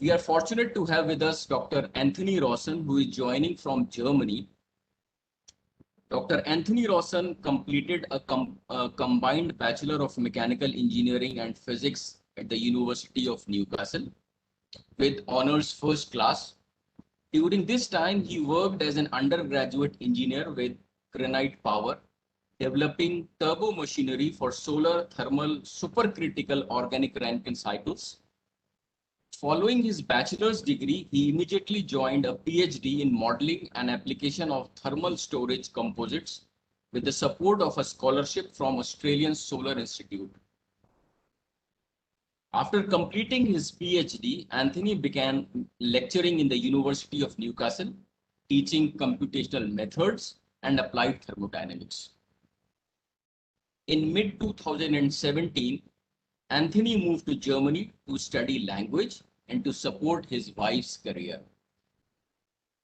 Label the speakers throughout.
Speaker 1: We are fortunate to have with us Dr. Anthony Rawson, who is joining from Germany. Dr. Anthony Rawson completed a combined Bachelor of Mechanical Engineering and Physics at the University of Newcastle with honors first class. During this time, he worked as an undergraduate engineer with Granite Power, developing turbomachinery for solar thermal supercritical organic Rankine cycles. Following his bachelor's degree, he immediately joined a PhD in modeling and application of thermal storage composites with the support of a scholarship from Australian Solar Institute. After completing his PhD, Anthony began lecturing in the University of Newcastle, teaching computational methods and applied thermodynamics. In mid-2017, Anthony moved to Germany to study language and to support his wife's career.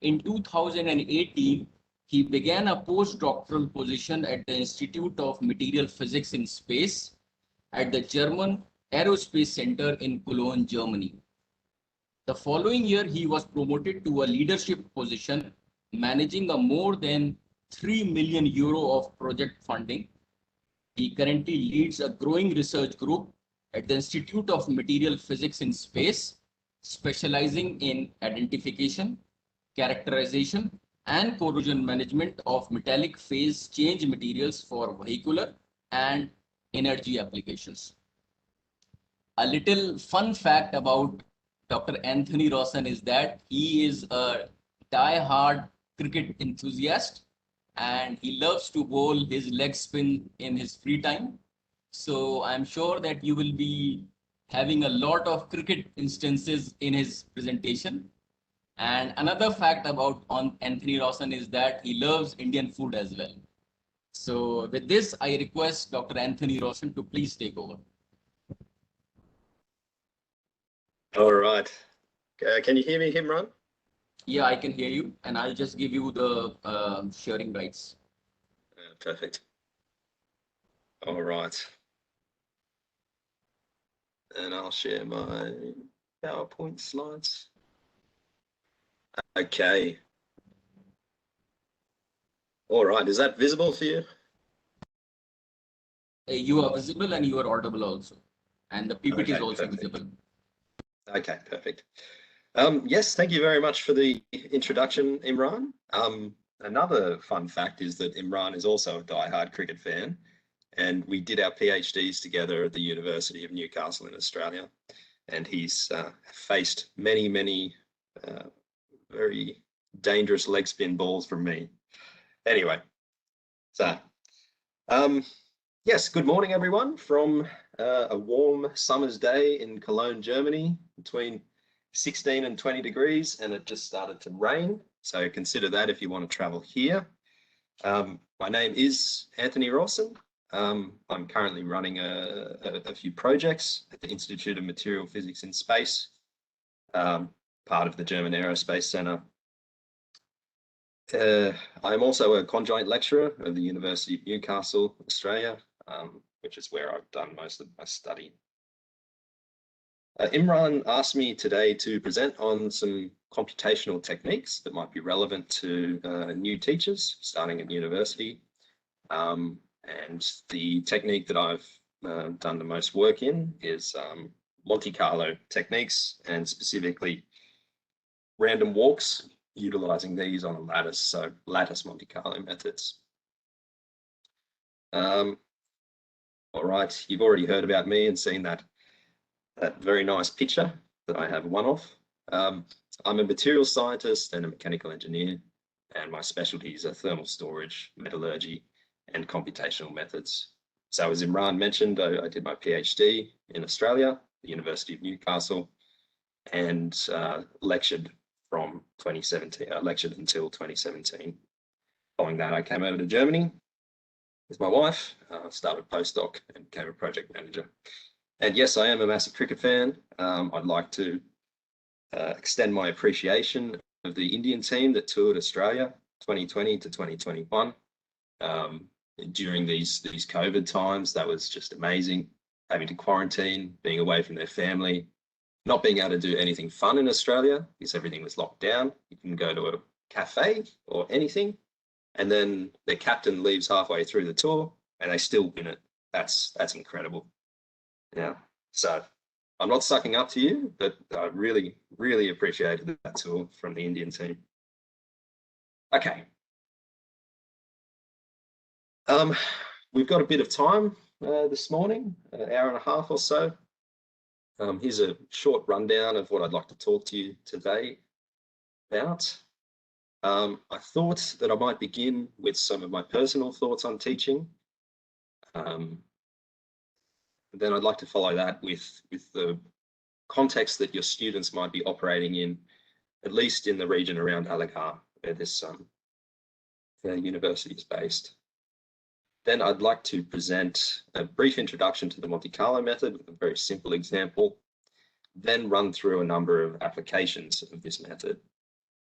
Speaker 1: In 2018, he began a postdoctoral position at the Institute of Material Physics in Space at the German Aerospace Centre in Cologne, Germany. The following year, he was promoted to a leadership position, managing a more than €3 million of project funding. He currently leads a growing research group at the Institute of Material Physics in Space, specializing in identification, characterization, and corrosion management of metallic phase change materials for vehicular and energy applications. A little fun fact about Dr. Anthony Rawson is that he is a die-hard cricket enthusiast and he loves to bowl his leg spin in his free time. So I'm sure that you will be having a lot of cricket instances in his presentation. And another fact about Anthony Rawson is that he loves Indian food as well. So with this, I request Dr. Anthony Rawson to please take over.
Speaker 2: All right. Can you hear me, Imran?
Speaker 1: Yeah, I can hear you, and I'll just give you the sharing rights.
Speaker 2: Perfect. All right. And I'll share my PowerPoint slides. Okay. All right. Is that visible for you?
Speaker 1: You are visible and you are audible also. And the PPT is also
Speaker 2: perfect.
Speaker 1: visible.
Speaker 2: Okay, perfect. Yes, thank you very much for the introduction, Imran. Another fun fact is that Imran is also a diehard cricket fan, and we did our PhDs together at the University of Newcastle in Australia, and he's faced many very dangerous leg spin balls from me. Anyway, so yes, good morning everyone from a warm summer's day in Cologne, Germany, between 16 and 20 degrees, and it just started to rain. So consider that if you want to travel here. My name is Anthony Rawson. I'm currently running a few projects at the Institute of Material Physics in Space, part of the German Aerospace Centre. I'm also a conjoint lecturer of the University of Newcastle, Australia, which is where I've done most of my study. Imran asked me today to present on some computational techniques that might be relevant to new teachers starting at university. And the technique that I've done the most work in is MonteCarlo techniques, and specifically random walks, utilizing these on a lattice, so lattice MonteCarlo methods. All right, you've already heard about me and seen that very nice picture that I have one of. I'm a materials scientist and a mechanical engineer, and my specialties are thermal storage, metallurgy, and computational methods. So as Imran mentioned, I did my PhD in Australia, the University of Newcastle, and lectured from 2017. I lectured until 2017. Following that, I came over to Germany with my wife, started postdoc and became a project manager. And yes, I am a massive cricket fan. I'd like to extend my appreciation of the Indian team that toured Australia 2020 to 2021. During these COVID times, that was just amazing, having to quarantine, being away from their family, not being able to do anything fun in Australia because everything was locked down. You can go to a cafe or anything, and then the captain leaves halfway through the tour and they still win it. That's incredible. Yeah. So I'm not sucking up to you, but I really, really appreciated that tour from the Indian team. Okay. We've got a bit of time this morning, an hour and a half or so. Here's a short rundown of what I'd like to talk to you today about. I thought that I might begin with some of my personal thoughts on teaching. Then I'd like to follow that with the context that your students might be operating in, at least in the region around Allagar, where this university is based. Then I'd like to present a brief introduction to the MonteCarlo method with a very simple example, then run through a number of applications of this method.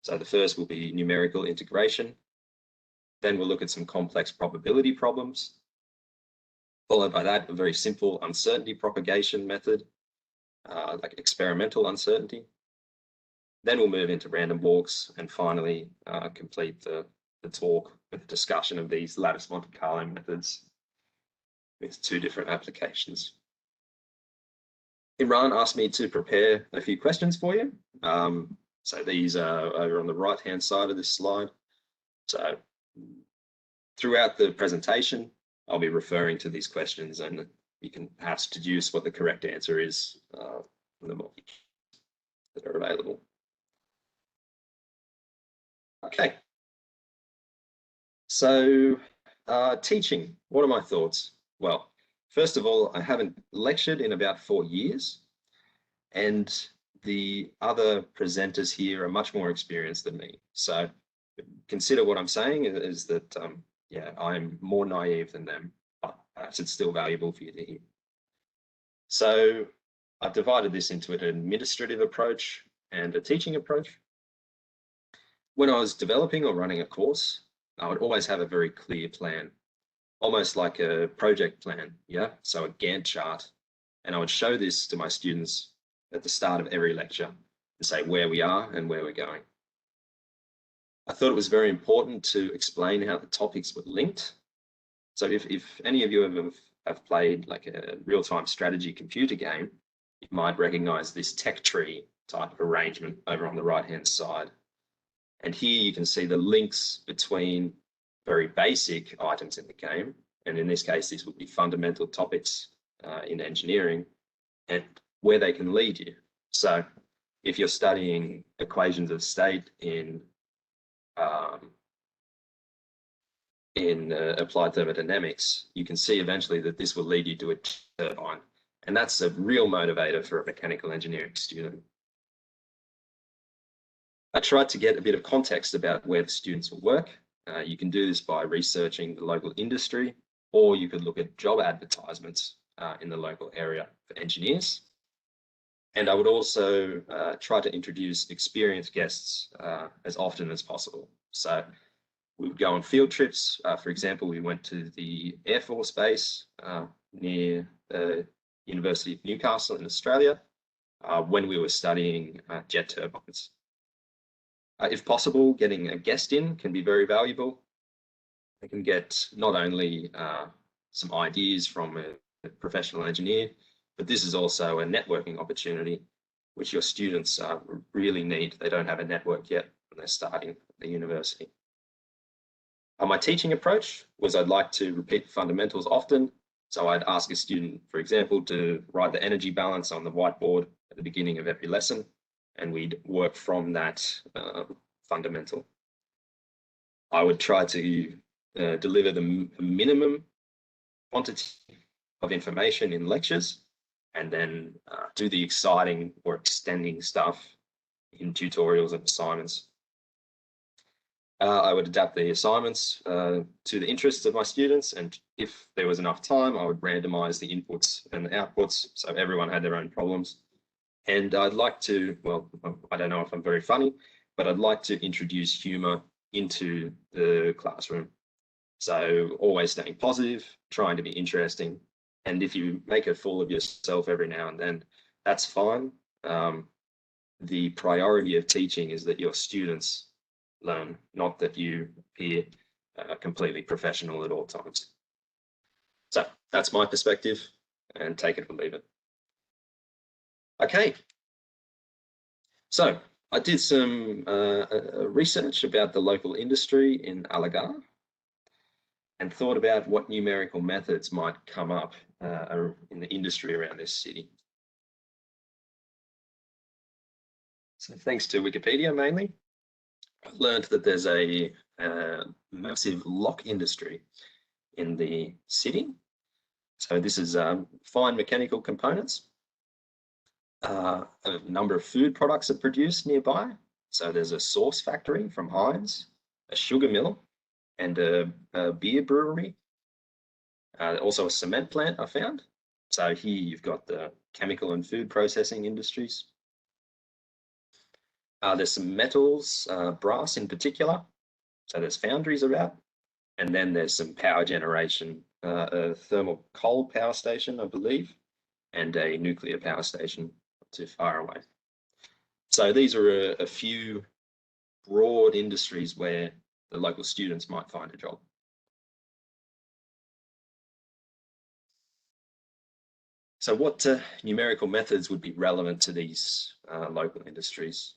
Speaker 2: So the first will be numerical integration. Then we'll look at some complex probability problems. Followed by that, a very simple uncertainty propagation method, like experimental uncertainty. Then we'll move into random walks and finally complete the talk with a discussion of these lattice MonteCarlo methods with two different applications. Imran asked me to prepare a few questions for you. So these are over on the right-hand side of this slide. So throughout the presentation, I'll be referring to these questions and you can perhaps deduce what the correct answer is from the multi that are available. Okay. So teaching, what are my thoughts? Well, first of all, I haven't lectured in about 4 years, and the other presenters here are much more experienced than me. So consider what I'm saying is that, yeah, I'm more naive than them, but perhaps it's still valuable for you to hear. So I've divided this into an administrative approach and a teaching approach. When I was developing or running a course, I would always have a very clear plan, almost like a project plan, yeah? So a Gantt chart. And I would show this to my students at the start of every lecture to say where we are and where we're going. I thought it was very important to explain how the topics were linked. So if any of you have played like a real-time strategy computer game, you might recognize this tech tree type of arrangement over on the right-hand side. And here you can see the links between very basic items in the game. And in this case, these would be fundamental topics in engineering and where they can lead you. So if you're studying equations of state in applied thermodynamics, you can see eventually that this will lead you to a turbine. And that's a real motivator for a mechanical engineering student. I tried to get a bit of context about where the students will work. You can do this by researching the local industry, or you could look at job advertisements in the local area for engineers. And I would also try to introduce experienced guests as often as possible. So we would go on field trips. For example, we went to the Air Force Base near the University of Newcastle in Australia when we were studying jet turbines. If possible, getting a guest in can be very valuable. They can get not only some ideas from a professional engineer, but this is also a networking opportunity, which your students really need. They don't have a network yet when they're starting at the university. My teaching approach was I'd like to repeat the fundamentals often. So I'd ask a student, for example, to write the energy balance on the whiteboard at the beginning of every lesson, and we'd work from that fundamental. I would try to deliver the minimum quantity of information in lectures, and then do the exciting or extending stuff in tutorials and assignments. I would adapt the assignments to the interests of my students, and if there was enough time, I would randomize the inputs and the outputs so everyone had their own problems. And I'd like to, well, I don't know if I'm very funny, but I'd like to introduce humor into the classroom. So always staying positive, trying to be interesting. And if you make a fool of yourself every now and then, that's fine. the priority of teaching is that your students learn, not that you appear completely professional at all times. So that's my perspective, and take it or leave it. Okay. So I did some research about the local industry in Algarve and thought about what numerical methods might come up in the industry around this city. So thanks to Wikipedia mainly, I've learned that there's a massive lock industry in the city. So this is fine mechanical components. A number of food products are produced nearby. So there's a sauce factory from Heinz, a sugar mill, and a beer brewery. Also a cement plant I found. So here you've got the chemical and food processing industries. There's some metals, brass in particular. So there's foundries about. And then there's some power generation, a thermal coal power station, I believe, and a nuclear power station not too far away. So these are a few broad industries where the local students might find a job. So what numerical methods would be relevant to these local industries?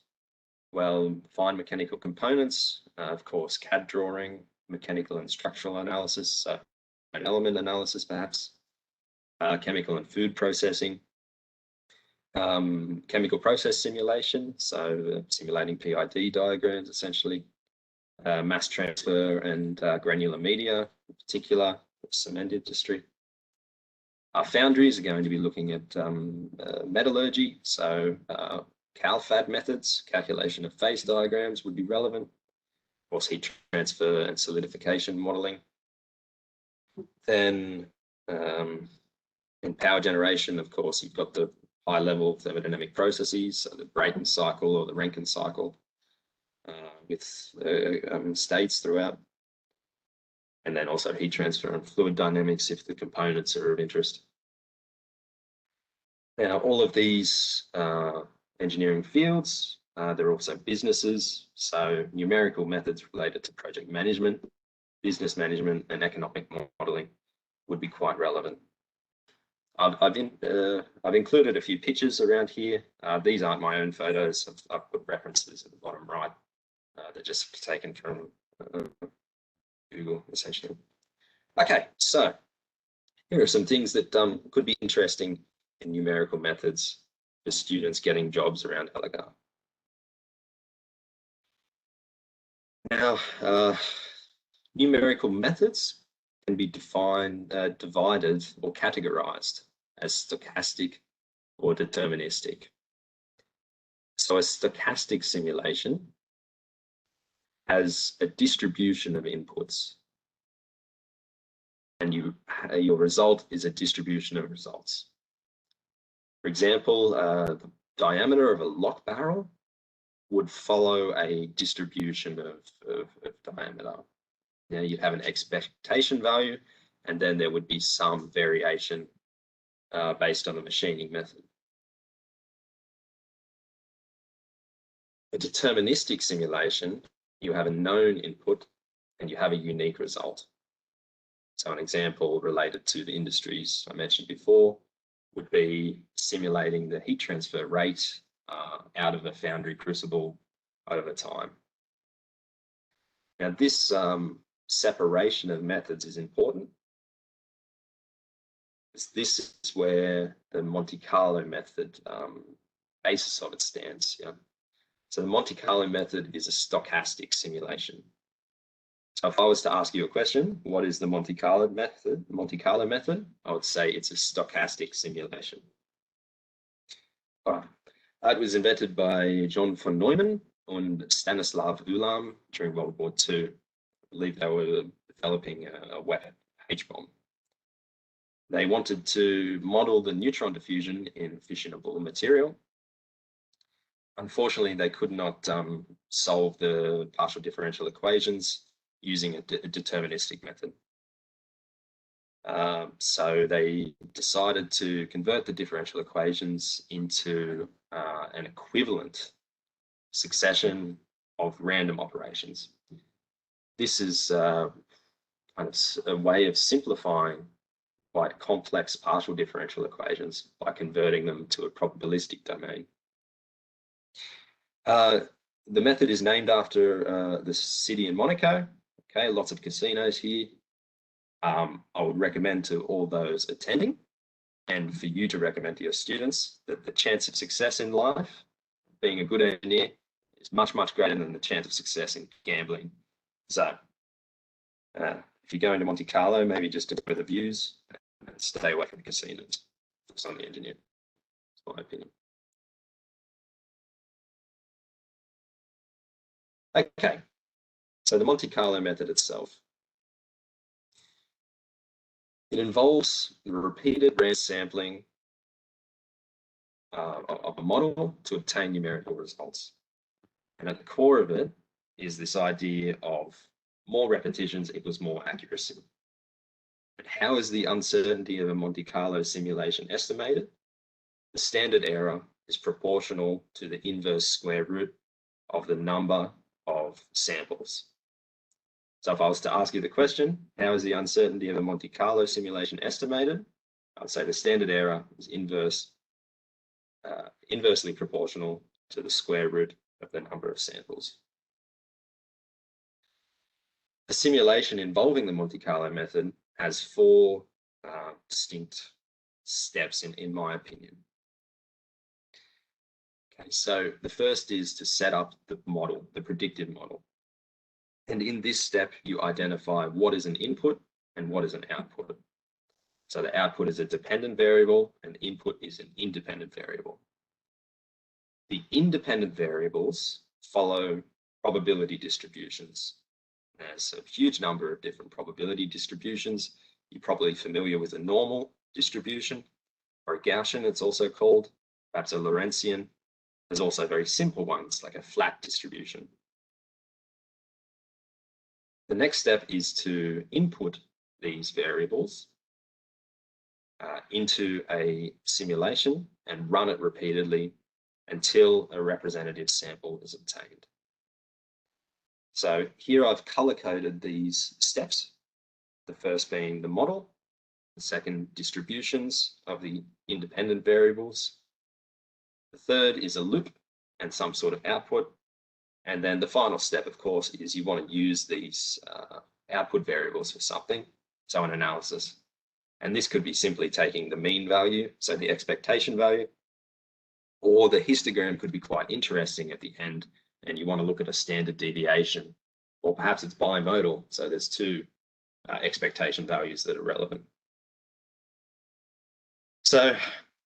Speaker 2: Well, fine mechanical components, of course, CAD drawing, mechanical and structural analysis, an element analysis perhaps, chemical and food processing, chemical process simulation, so simulating PID diagrams essentially, mass transfer and granular media, in particular, the cement industry. Our foundries are going to be looking at metallurgy, so CalFAD methods, calculation of phase diagrams would be relevant. Of course, heat transfer and solidification modeling. Then in power generation, of course, you've got the high-level thermodynamic processes, so the Brayton cycle or the Rankine cycle with states throughout. And then also heat transfer and fluid dynamics if the components are of interest. Now, all of these engineering fields, they're also businesses, so numerical methods related to project management, business management, and economic modeling would be quite relevant. I've included a few pictures around here. These aren't my own photos. I've put references at the bottom right. They're just taken from Google, essentially. Okay, so here are some things that could be interesting in numerical methods for students getting jobs around Algarve. Now, numerical methods can be divided or categorized as stochastic or deterministic. So a stochastic simulation has a distribution of inputs, and your result is a distribution of results. For example, the diameter of a lock barrel would follow a distribution of diameter. Now you'd have an expectation value, and then there would be some variation based on the machining method. A deterministic simulation, you have a known input and you have a unique result. So an example related to the industries I mentioned before would be simulating the heat transfer rate out of a foundry crucible over time. Now this separation of methods is important. This is where the MonteCarlo method basis of it stands. Yeah? So the MonteCarlo method is a stochastic simulation. So if I was to ask you a question, what is the MonteCarlo method? I would say it's a stochastic simulation. All right. It was invented by John von Neumann and Stanislav Ulam during World War II. I believe they were developing a weapon, H-bomb. They wanted to model the neutron diffusion in fissionable material. Unfortunately, they could not solve the partial differential equations using a deterministic method. So they decided to convert the differential equations into an equivalent succession of random operations. This is kind of a way of simplifying quite complex partial differential equations by converting them to a probabilistic domain. The method is named after the city in Monaco. Okay, lots of casinos here. I would recommend to all those attending and for you to recommend to your students that the chance of success in life, being a good engineer, is much, much greater than the chance of success in gambling. So if you're going to Monte Carlo, maybe just enjoy the views and stay away from the casinos. Focus on the engineer. That's my opinion. Okay, so the MonteCarlo method itself. It involves the repeated random sampling of a model to obtain numerical results. And at the core of it is this idea of more repetitions equals more accuracy. But how is the uncertainty of a Monte Carlo simulation estimated? The standard error is proportional to the inverse square root of the number of samples. So if I was to ask you the question, how is the uncertainty of a Monte Carlo simulation estimated? I'd say the standard error is inversely proportional to the square root of the number of samples. A simulation involving the Monte Carlo method has four distinct steps in my opinion. Okay, so the first is to set up the model, the predicted model. And in this step, you identify what is an input and what is an output. So the output is a dependent variable and input is an independent variable. The independent variables follow probability distributions. There's a huge number of different probability distributions. You're probably familiar with a normal distribution or a Gaussian, it's also called, perhaps a Lorentzian. There's also very simple ones like a flat distribution. The next step is to input these variables into a simulation and run it repeatedly until a representative sample is obtained. So here I've color-coded these steps, the first being the model, the second distributions of the independent variables, the third is a loop and some sort of output, and then the final step, of course, is you want to use these output variables for something, so an analysis. And this could be simply taking the mean value, so the expectation value, or the histogram could be quite interesting at the end, and you want to look at a standard deviation, or perhaps it's bimodal, so there's two expectation values that are relevant. So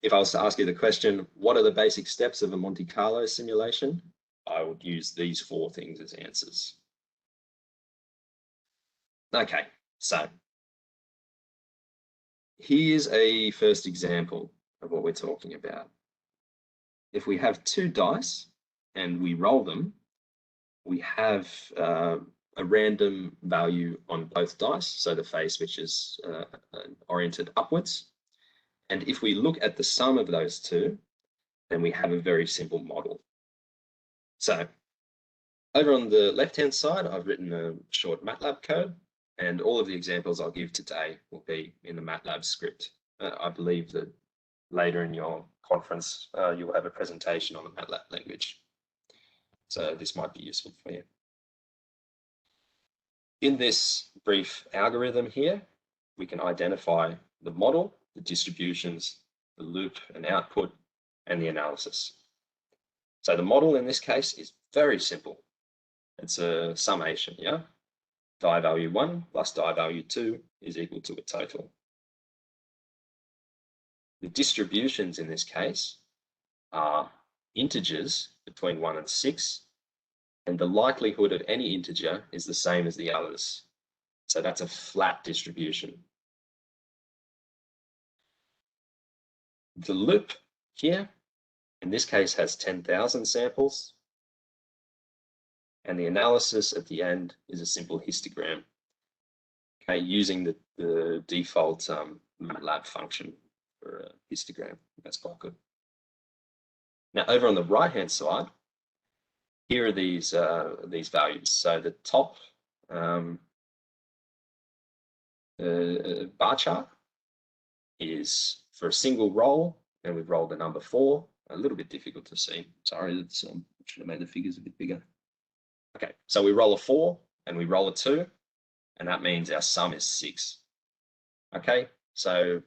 Speaker 2: if I was to ask you the question, what are the basic steps of a Monte Carlo simulation? I would use these four things as answers. Okay, so here's a first example of what we're talking about. If we have two dice and we roll them, we have a random value on both dice, so the face which is oriented upwards. And if we look at the sum of those two, then we have a very simple model. So over on the left-hand side, I've written a short MATLAB code, and all of the examples I'll give today will be in the MATLAB script. I believe that later in your conference, you will have a presentation on the MATLAB language. So this might be useful for you. In this brief algorithm here, we can identify the model, the distributions, the loop and output, and the analysis. So the model in this case is very simple. It's a summation, yeah? Die value 1 plus die value 2 is equal to a total. The distributions in this case are integers between 1 and 6, and the likelihood of any integer is the same as the others. So that's a flat distribution. The loop here, in this case, has 10,000 samples, and the analysis at the end is a simple histogram. okay, using the default MATLAB function for a histogram. That's quite good. Now, over on the right-hand side, here are these values. So the top bar chart is for a single roll, and we've rolled the number 4. A little bit difficult to see. Sorry, it's, should have made the figures a bit bigger. Okay, so we roll a 4 and we roll a 2, and that means our sum is 6. Okay, so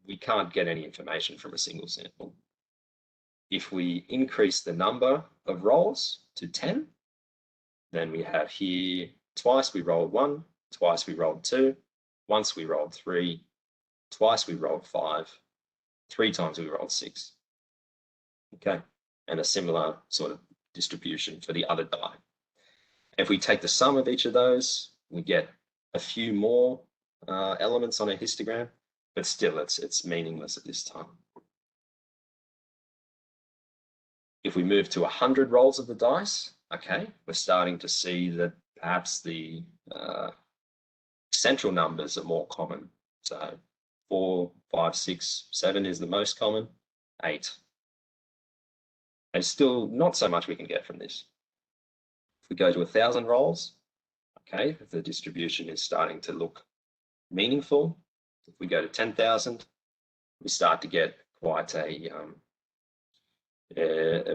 Speaker 2: we can't get any information from a single sample. If we increase the number of rolls to 10, then we have here twice we rolled 1, twice we rolled 2, once we rolled 3, twice we rolled 5, 3 times we rolled 6. Okay, and a similar sort of distribution for the other die. If we take the sum of each of those, we get a few more elements on a histogram, but still it's meaningless at this time. If we move to 100 rolls of the dice, okay, we're starting to see that perhaps the central numbers are more common. So 4, 5, 6, 7 is the most common, 8. And still not so much we can get from this. If we go to 1,000 rolls, okay, the distribution is starting to look meaningful. If we go to 10,000, we start to get quite a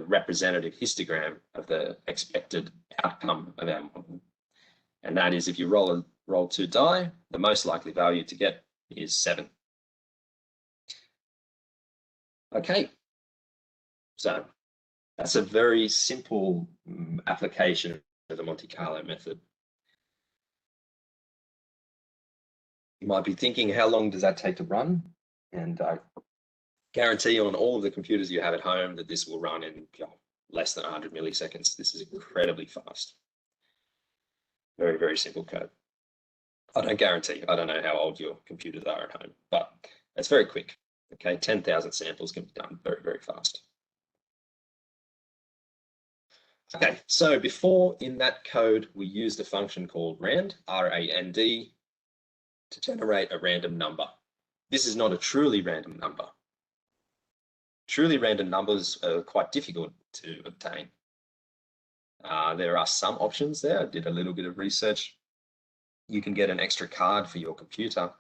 Speaker 2: representative histogram of the expected outcome of our model. And that is, if you roll 2 die, the most likely value to get is 7. Okay, so that's a very simple application of the MonteCarlo method. You might be thinking, how long does that take to run? And I guarantee on all of the computers you have at home that this will run in less than 100 milliseconds. This is incredibly fast. Very, very simple code. I don't guarantee. I don't know how old your computers are at home, but it's very quick. Okay, 10,000 samples can be done very, very fast. Okay, so before in that code, we used a function called rand, R-A-N-D, to generate a random number. This is not a truly random number. Truly random numbers are quite difficult to obtain. There are some options there. I did a little bit of research. You can get an extra card for your computer,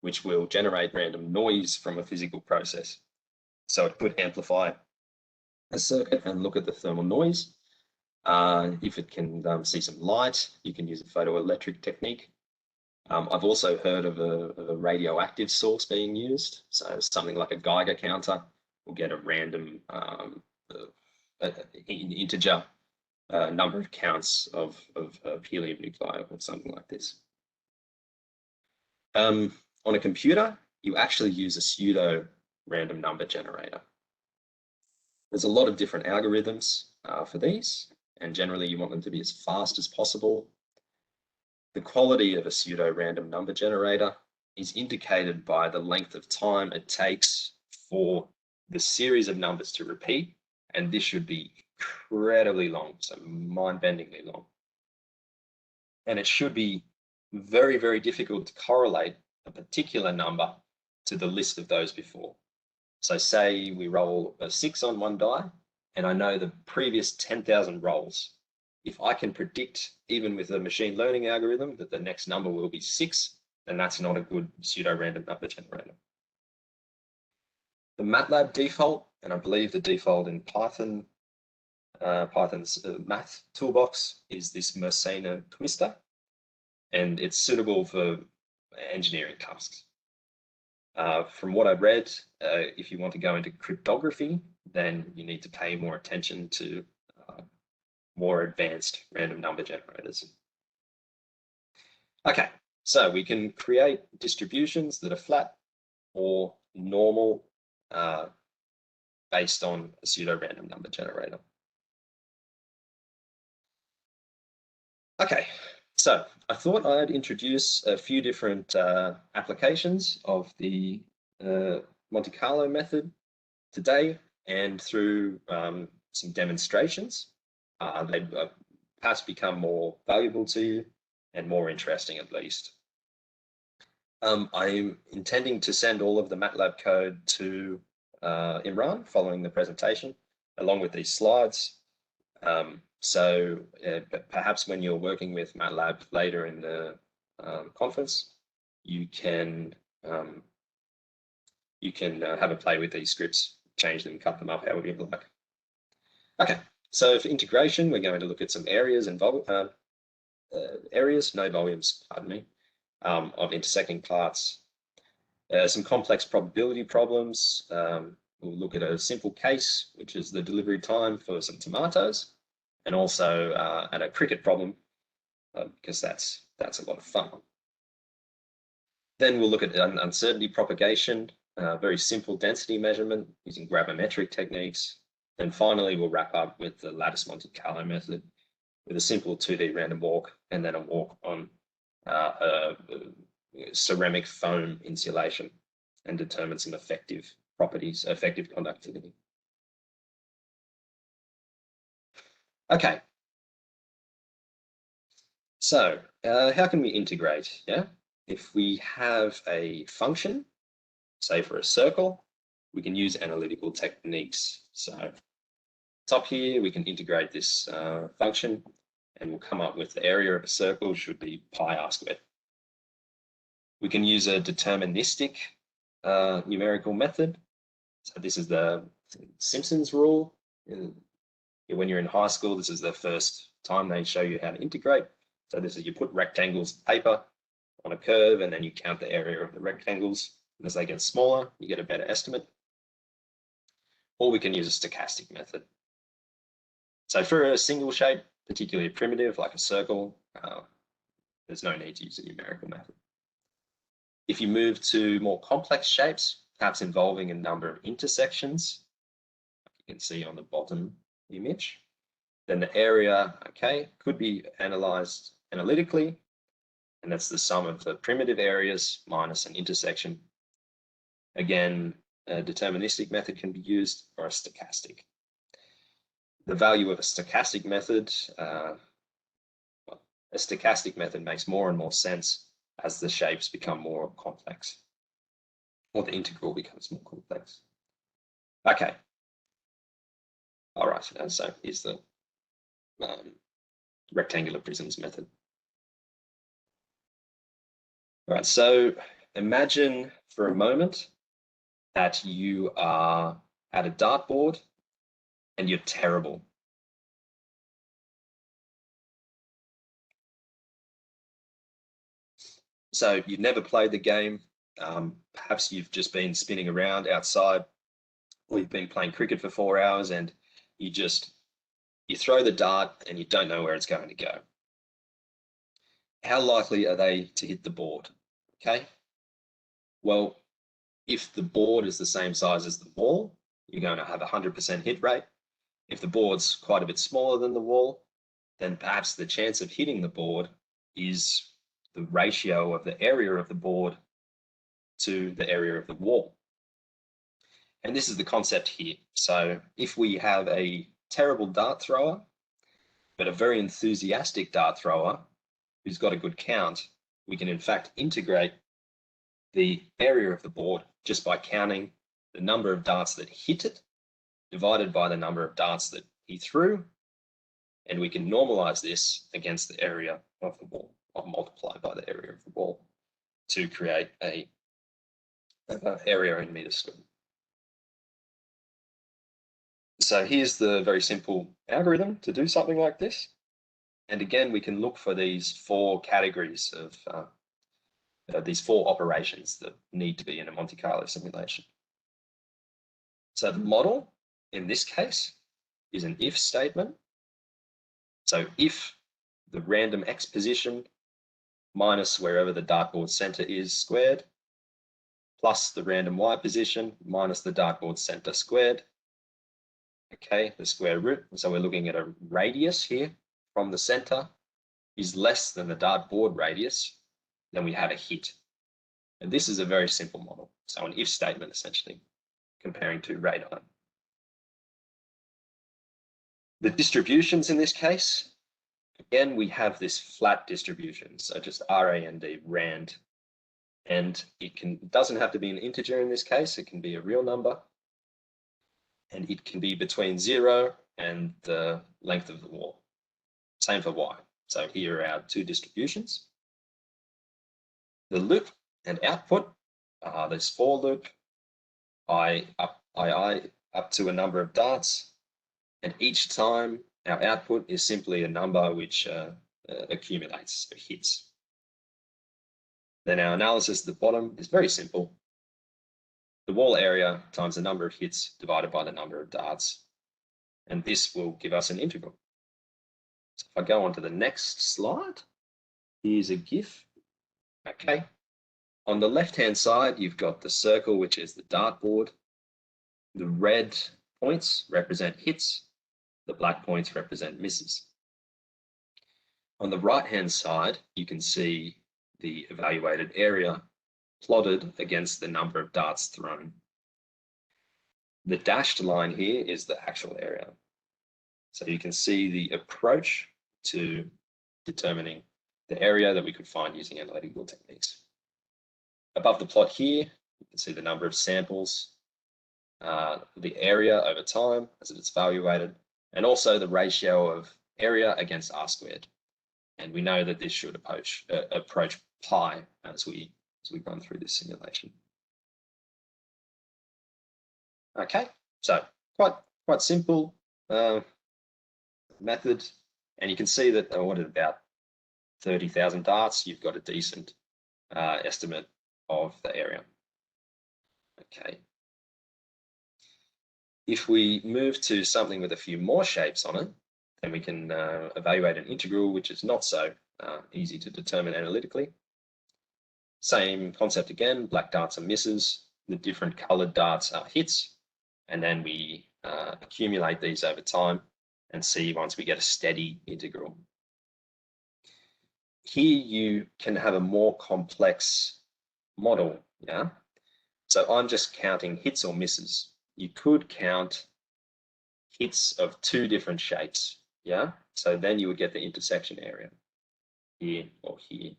Speaker 2: which will generate random noise from a physical process. So it could amplify a circuit and look at the thermal noise. If it can see some light, you can use a photoelectric technique. I've also heard of a radioactive source being used. So something like a Geiger counter will get a random integer number of counts of helium nuclei or something like this. On a computer, you actually use a pseudo random number generator. There's a lot of different algorithms for these, and generally you want them to be as fast as possible. The quality of a pseudo random number generator is indicated by the length of time it takes for the series of numbers to repeat, and this should be incredibly long, so mind-bendingly long. And it should be very, very difficult to correlate a particular number to the list of those before. So say we roll a 6 on one die, and I know the previous 10,000 rolls. If I can predict, even with a machine learning algorithm, that the next number will be 6, then that's not a good pseudo-random number generator. The MATLAB default, and I believe the default in Python, Python's math toolbox, is this Mersenne twister, and it's suitable for engineering tasks. From what I've read, if you want to go into cryptography, then you need to pay more attention to more advanced random number generators. Okay, so we can create distributions that are flat or normal based on a pseudo random number generator. Okay, so I thought I'd introduce a few different applications of the MonteCarlo method today, and through some demonstrations, they perhaps become more valuable to you and more interesting at least. I'm intending to send all of the MATLAB code to Imran following the presentation, along with these slides. But perhaps when you're working with MATLAB later in the conference, you can have a play with these scripts, change them, cut them up, however you like. Okay, so for integration, we're going to look at some areas and no volumes, pardon me, of intersecting parts. Some complex probability problems. We'll look at a simple case, which is the delivery time for some tomatoes, and also at a cricket problem, because that's a lot of fun. Then we'll look at uncertainty propagation, very simple density measurement using gravimetric techniques. And finally, we'll wrap up with the lattice MonteCarlo method with a simple 2D random walk and then a walk on ceramic foam insulation and determine some effective properties, effective conductivity. Okay. So how can we integrate? Yeah, if we have a function, say for a circle, we can use analytical techniques. So top here, we can integrate this function and we'll come up with the area of a circle should be pi r squared. We can use a deterministic numerical method. So this is the Simpson's rule. When you're in high school, this is the first time they show you how to integrate. So this is, you put rectangles of paper on a curve and then you count the area of the rectangles. And as they get smaller, you get a better estimate. Or we can use a stochastic method. So for a single shape, particularly primitive like a circle, there's no need to use a numerical method. If you move to more complex shapes, perhaps involving a number of intersections, like you can see on the bottom image, then the area, okay, could be analyzed analytically, and that's the sum of the primitive areas minus an intersection. Again, a deterministic method can be used, or a stochastic. The value of a stochastic method, a stochastic method makes more and more sense as the shapes become more complex, or the integral becomes more complex. Okay. All right, and so here's the rectangular prisms method. All right, so imagine for a moment that you are at a dartboard and you're terrible. So you've never played the game. Perhaps you've just been spinning around outside, or you've been playing cricket for 4 hours and you throw the dart and you don't know where it's going to go. How likely are they to hit the board? Okay. Well, if the board is the same size as the wall, you're going to have a 100% hit rate. If the board's quite a bit smaller than the wall, then perhaps the chance of hitting the board is the ratio of the area of the board to the area of the wall. And this is the concept here. So if we have a terrible dart thrower, but a very enthusiastic dart thrower who's got a good count, we can in fact integrate the area of the board just by counting the number of darts that hit it divided by the number of darts that he threw, and we can normalize this against the area of the wall, or multiply by the area of the wall to create a area in meters squared. So here's the very simple algorithm to do something like this. And again, we can look for these 4 categories of these 4 operations that need to be in a MonteCarlo simulation. So the model in this case is an if statement. So if the random x position minus wherever the dartboard center is squared, plus the random y position minus the dartboard center squared, okay, the square root. So we're looking at a radius here from the center is less than the dartboard radius, then we have a hit. And this is a very simple model. So an if statement essentially comparing to radon. The distributions in this case, again, we have this flat distribution. So just RAND, rand. And it doesn't have to be an integer in this case, it can be a real number. And it can be between 0 and the length of the wall. Same for y. So here are our two distributions. The loop and output are this for loop, I up to a number of darts, and each time our output is simply a number which accumulates, so hits. Then our analysis at the bottom is very simple. The wall area times the number of hits divided by the number of darts, and this will give us an integral. So if I go on to the next slide, here's a GIF. Okay. On the left-hand side, you've got the circle, which is the dartboard. The red points represent hits. The black points represent misses. On the right-hand side, you can see the evaluated area plotted against the number of darts thrown. The dashed line here is the actual area. So you can see the approach to determining the area that we could find using analytical techniques. Above the plot here, you can see the number of samples, the area over time as it's evaluated, and also the ratio of area against r squared. And we know that this should approach pi as we run through this simulation. Okay, so quite simple method, and you can see that at about 30,000 darts, you've got a decent estimate of the area. Okay. If we move to something with a few more shapes on it, then we can evaluate an integral, which is not so easy to determine analytically. Same concept again, black darts are misses, the different colored darts are hits, and then we accumulate these over time and see once we get a steady integral. Here you can have a more complex model, yeah? So I'm just counting hits or misses. You could count hits of two different shapes, yeah? So then you would get the intersection area, here or here.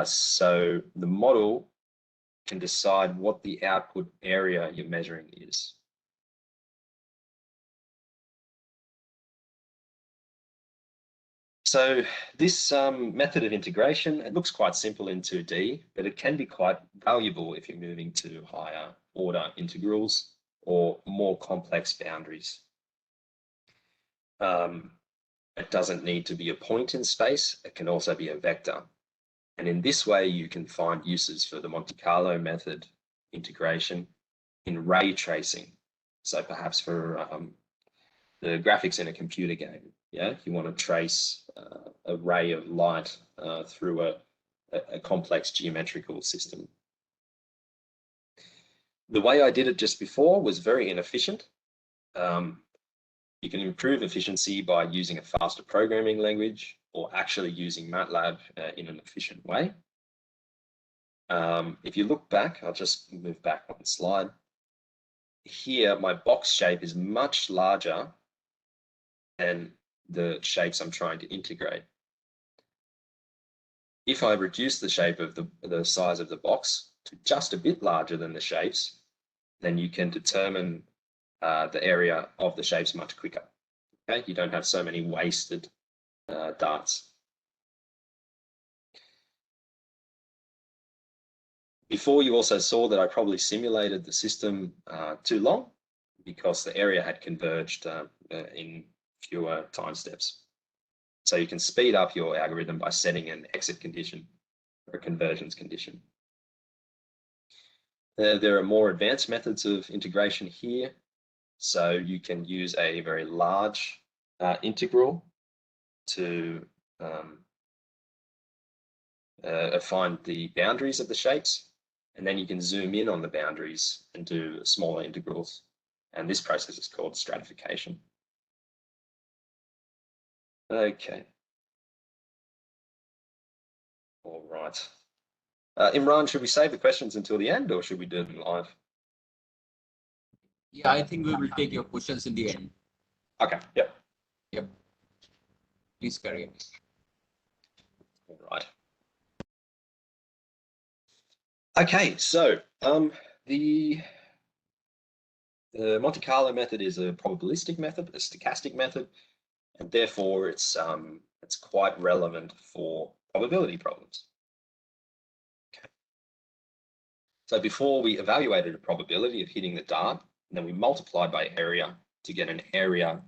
Speaker 2: So the model can decide what the output area you're measuring is. So this method of integration, it looks quite simple in 2D, but it can be quite valuable if you're moving to higher order integrals or more complex boundaries. It doesn't need to be a point in space, it can also be a vector. And in this way, you can find uses for the MonteCarlo method integration in ray tracing. So perhaps for the graphics in a computer game, yeah, you want to trace a ray of light through a complex geometrical system. The way I did it just before was very inefficient. You can improve efficiency by using a faster programming language or actually using MATLAB in an efficient way. If you look back, I'll just move back one slide. Here, my box shape is much larger than the shapes I'm trying to integrate. If I reduce the shape of the size of the box to just a bit larger than the shapes, then you can determine the area of the shapes much quicker. Okay, you don't have so many wasted darts. Before, you also saw that I probably simulated the system too long because the area had converged in fewer time steps. So you can speed up your algorithm by setting an exit condition or a convergence condition. There are more advanced methods of integration here. So you can use a very large integral to find the boundaries of the shapes, and then you can zoom in on the boundaries and do smaller integrals. And this process is called stratification. Okay. All right. Imran, should we save the questions until the end, or should we do them live?
Speaker 1: Yeah, I think we will take your questions in the end.
Speaker 2: Okay, yep.
Speaker 1: Yep. Please carry on.
Speaker 2: All right. Okay, so the MonteCarlo method is a probabilistic method, a stochastic method, and therefore it's quite relevant for probability problems. Okay. So before we evaluated a probability of hitting the dart, and then we multiplied by area to get an area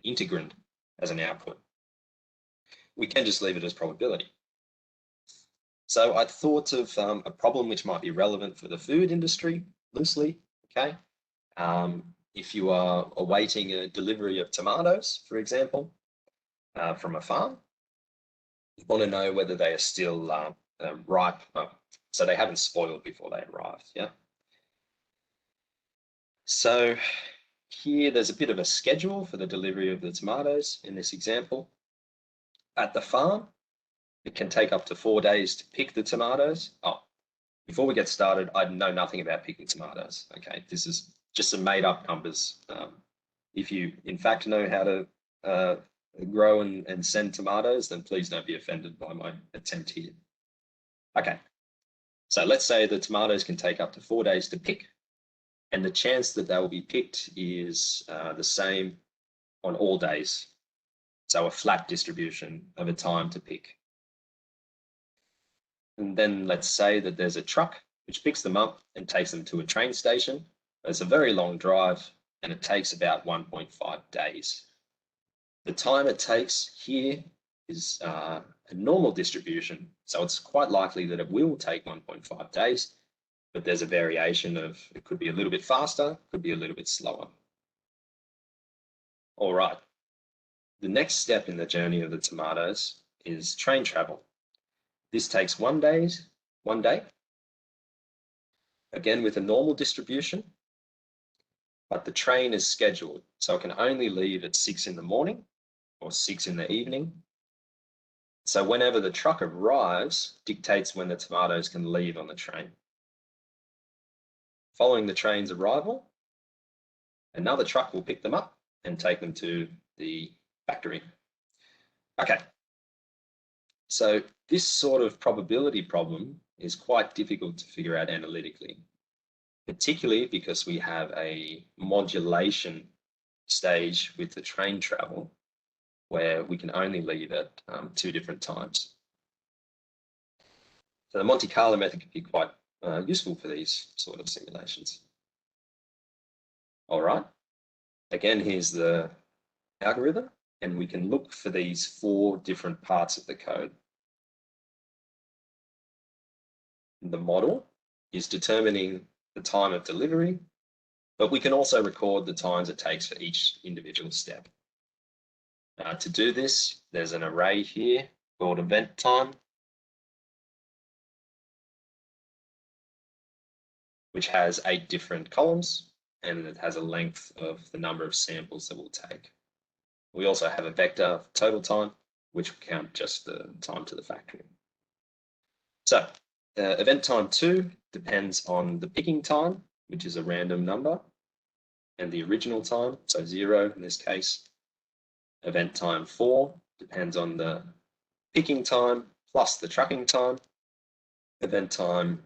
Speaker 2: integrand as an output. We can just leave it as probability. So I thought of a problem which might be relevant for the food industry loosely. Okay, if you are awaiting a delivery of tomatoes, for example, from a farm, you want to know whether they are still ripe, so they haven't spoiled before they arrived. Yeah. So here there's a bit of a schedule for the delivery of the tomatoes in this example. At the farm, it can take up to 4 days to pick the tomatoes. Oh, before we get started, I know nothing about picking tomatoes. Okay, this is just some made up numbers. If you in fact know how to grow and send tomatoes, then please don't be offended by my attempt here. Okay, so let's say the tomatoes can take up to 4 days to pick, and the chance that they will be picked is the same on all days. So a flat distribution of a time to pick. And then let's say that there's a truck which picks them up and takes them to a train station. It's a very long drive and it takes about 1.5 days. The time it takes here is a normal distribution, so it's quite likely that it will take 1.5 days, but there's a variation of, it could be a little bit faster, could be a little bit slower. All right, the next step in the journey of the tomatoes is train travel. This takes 1 day, again with a normal distribution, but the train is scheduled, so it can only leave at 6 in the morning or 6 in the evening. So whenever the truck arrives dictates when the tomatoes can leave on the train. Following the train's arrival, another truck will pick them up and take them to the factory. Okay, so this sort of probability problem is quite difficult to figure out analytically, particularly because we have a modulation stage with the train travel where we can only leave at 2 different times. So the MonteCarlo method can be quite useful for these sort of simulations. All right, again, here's the algorithm, and we can look for these 4 different parts of the code. The model is determining the time of delivery, but we can also record the times it takes for each individual step. To do this, there's an array here called event time, which has 8 different columns, and it has a length of the number of samples that we'll take. We also have a vector of total time, which will count just the time to the factory. So event time 2 depends on the picking time, which is a random number, and the original time, so 0 in this case. Event time 4 depends on the picking time plus the trucking time. Event time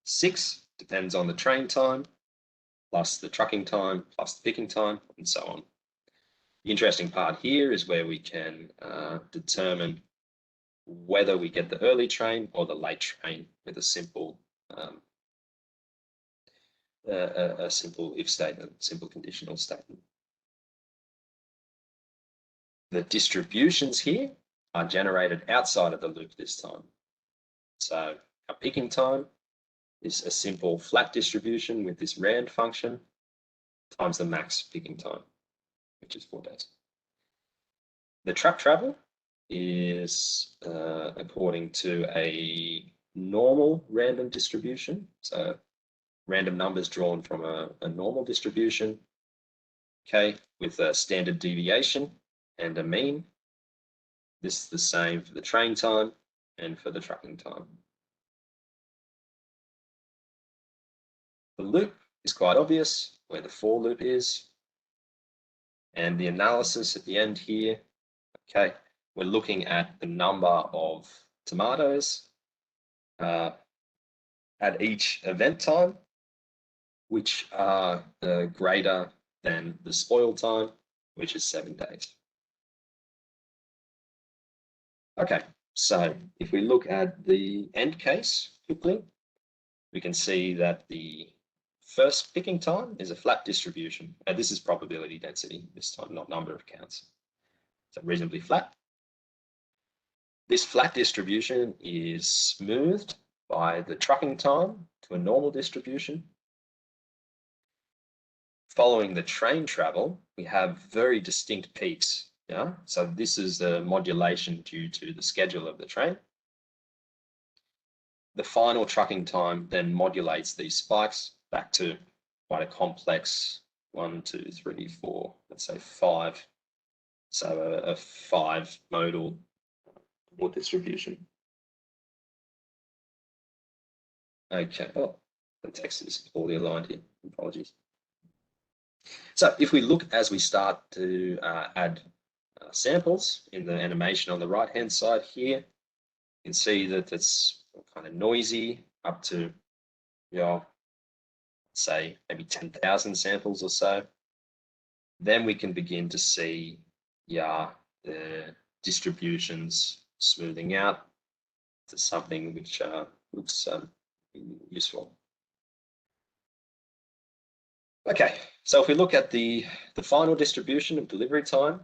Speaker 2: 6 depends on the train time plus the trucking time plus the picking time, and so on. The interesting part here is where we can determine whether we get the early train or the late train with a simple simple if statement, simple conditional statement. The distributions here are generated outside of the loop this time. So our picking time is a simple flat distribution with this rand function times the max picking time, which is 4 days. The truck travel is according to a normal random distribution. So random numbers drawn from a normal distribution, okay, with a standard deviation and a mean. This is the same for the train time and for the trucking time. The loop is quite obvious where the for loop is. And the analysis at the end here, okay, we're looking at the number of tomatoes at each event time, which are greater than the spoil time, which is 7 days. Okay, so if we look at the end case quickly, we can see that the first picking time is a flat distribution. And this is probability density this time, not number of counts. So reasonably flat. This flat distribution is smoothed by the trucking time to a normal distribution. Following the train travel, we have very distinct peaks. Yeah, so this is the modulation due to the schedule of the train. The final trucking time then modulates these spikes back to quite a complex 1, 2, 3, 4, let's say 5. So a 5 modal distribution. Okay, oh, the text is poorly aligned here, apologies. So if we look as we start to add samples in the animation on the right hand side here, you can see that it's kind of noisy up to, you know, say maybe 10,000 samples or so. Then we can begin to see, yeah, the distributions smoothing out to something which looks useful. Okay, so if we look at the final distribution of delivery time,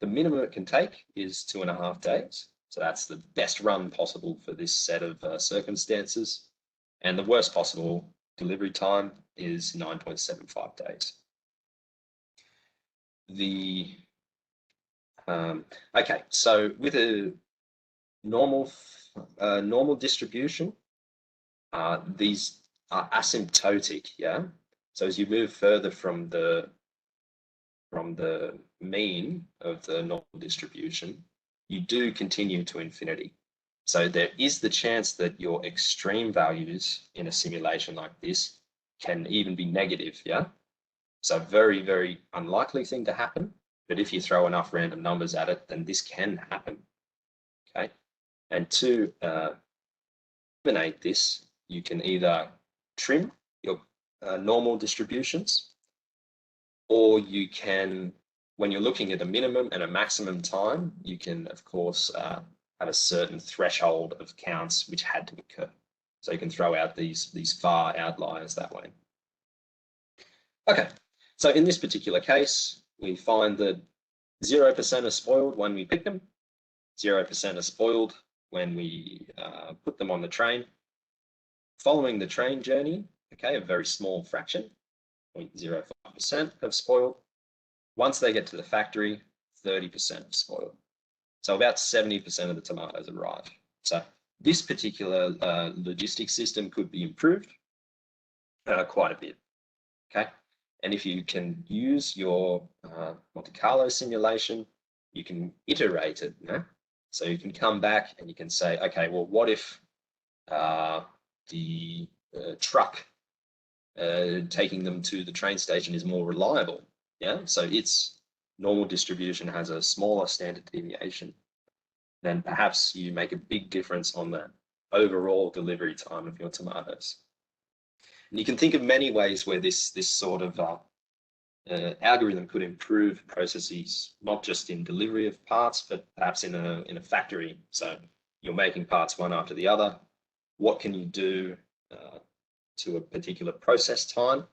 Speaker 2: the minimum it can take is 2.5 days. So that's the best run possible for this set of circumstances. And the worst possible delivery time is 9.75 days. Okay, so with a normal distribution, these are asymptotic, yeah? So as you move further from the mean of the normal distribution, you do continue to infinity. So there is the chance that your extreme values in a simulation like this can even be negative, yeah? So very, very unlikely thing to happen, but if you throw enough random numbers at it, then this can happen, okay? And to eliminate this, you can either trim your normal distributions, or you can, when you're looking at a minimum and a maximum time, you can, of course, have a certain threshold of counts which had to occur. So you can throw out these far outliers that way. Okay, so in this particular case, we find that 0% are spoiled when we pick them, 0% are spoiled when we put them on the train. Following the train journey, okay, a very small fraction, 0.05% have spoiled. Once they get to the factory, 30% have spoiled. So about 70% of the tomatoes arrive. So this particular logistics system could be improved quite a bit, okay? And if you can use your MonteCarlo simulation, you can iterate it, you know? So you can come back and you can say, okay, well, what if the truck taking them to the train station is more reliable? Yeah, so its normal distribution has a smaller standard deviation. Then perhaps you make a big difference on the overall delivery time of your tomatoes. And you can think of many ways where this sort of algorithm could improve processes, not just in delivery of parts, but perhaps in a factory. So you're making parts one after the other. What can you do to a particular process time?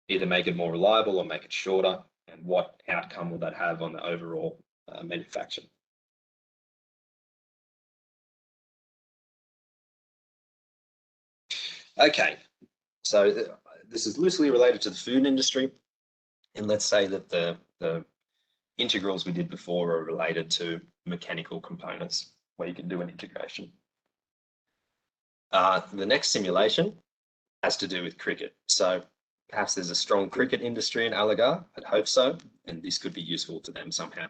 Speaker 2: Either make it more reliable or make it shorter, and what outcome will that have on the overall manufacture? Okay, so this is loosely related to the food industry, and let's say that the integrals we did before are related to mechanical components where you can do an integration. The next simulation has to do with cricket. So perhaps there's a strong cricket industry in Allagar. I'd hope so, and this could be useful to them somehow.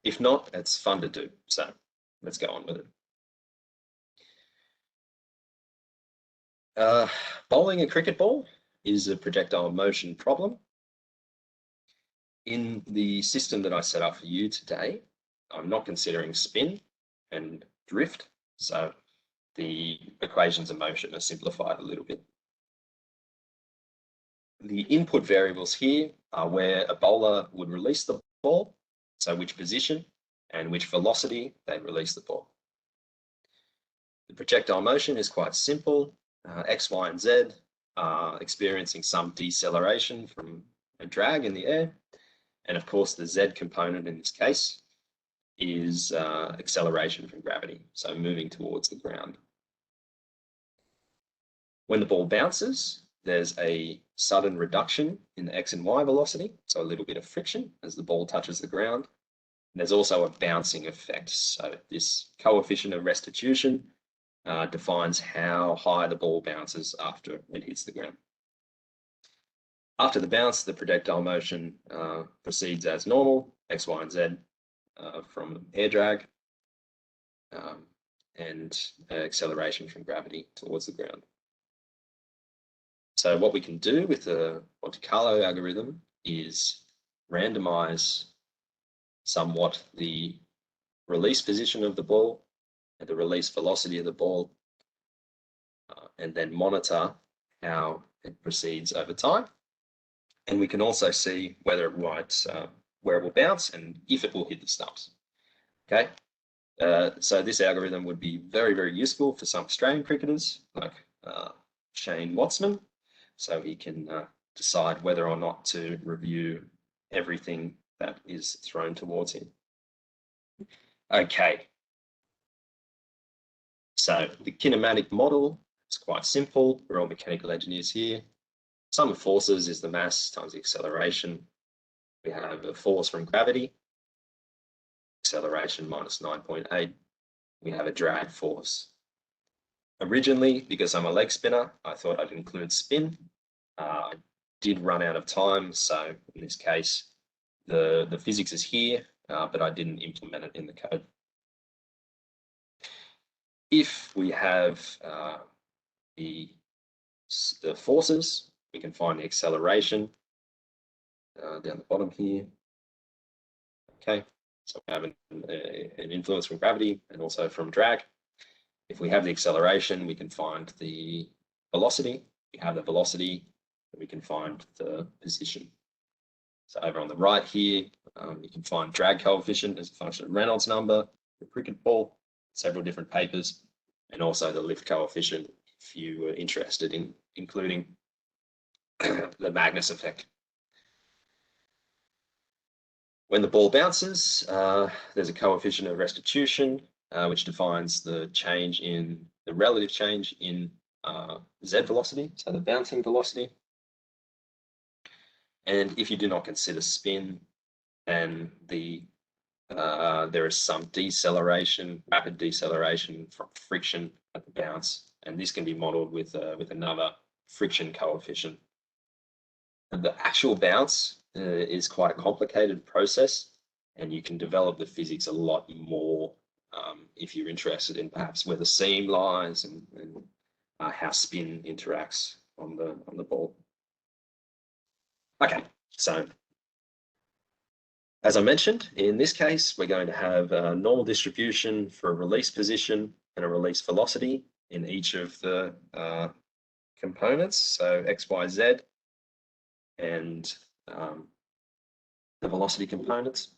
Speaker 2: If not, it's fun to do. So let's go on with it. Bowling a cricket ball is a projectile motion problem. In the system that I set up for you today, I'm not considering spin and drift. So the equations of motion are simplified a little bit. The input variables here are where a bowler would release the ball, so which position and which velocity they release the ball. The projectile motion is quite simple. X, Y, and Z are experiencing some deceleration from a drag in the air. And of course, the Z component in this case is acceleration from gravity, so moving towards the ground. When the ball bounces, there's a sudden reduction in the X and Y velocity, so a little bit of friction as the ball touches the ground. And there's also a bouncing effect. So this coefficient of restitution defines how high the ball bounces after it hits the ground. After the bounce, the projectile motion proceeds as normal, X, Y, and Z from air drag and acceleration from gravity towards the ground. So what we can do with the MonteCarlo algorithm is randomize somewhat the release position of the ball and the release velocity of the ball, and then monitor how it proceeds over time. And we can also see whether it might, where it will bounce and if it will hit the stumps. Okay, so this algorithm would be very, very useful for some Australian cricketers like Shane Wattsman, so he can decide whether or not to review everything that is thrown towards him. Okay, so the kinematic model is quite simple. We're all mechanical engineers here. Sum of forces is the mass times the acceleration. We have a force from gravity, acceleration minus 9.8. We have a drag force. Originally, because I'm a leg spinner, I thought I'd include spin. I did run out of time, so in this case, the physics is here, but I didn't implement it in the code. If we have the forces, we can find the acceleration down the bottom here. Okay, so we have an influence from gravity and also from drag. If we have the acceleration, we can find the velocity. We have the velocity, we can find the position. So over on the right here, you can find drag coefficient as a function of Reynolds number, the cricket ball, several different papers, and also the lift coefficient if you were interested in including the Magnus effect. When the ball bounces, there's a coefficient of restitution, which defines the change in the relative change in Z velocity, so the bouncing velocity. And if you do not consider spin, then there is some deceleration, rapid deceleration from friction at the bounce, and this can be modeled with another friction coefficient. And the actual bounce is quite a complicated process, and you can develop the physics a lot more if you're interested in perhaps where the seam lies and how spin interacts on the ball. Okay, so as I mentioned, in this case, we're going to have a normal distribution for a release position and a release velocity in each of the components, so X, Y, Z, and the velocity components.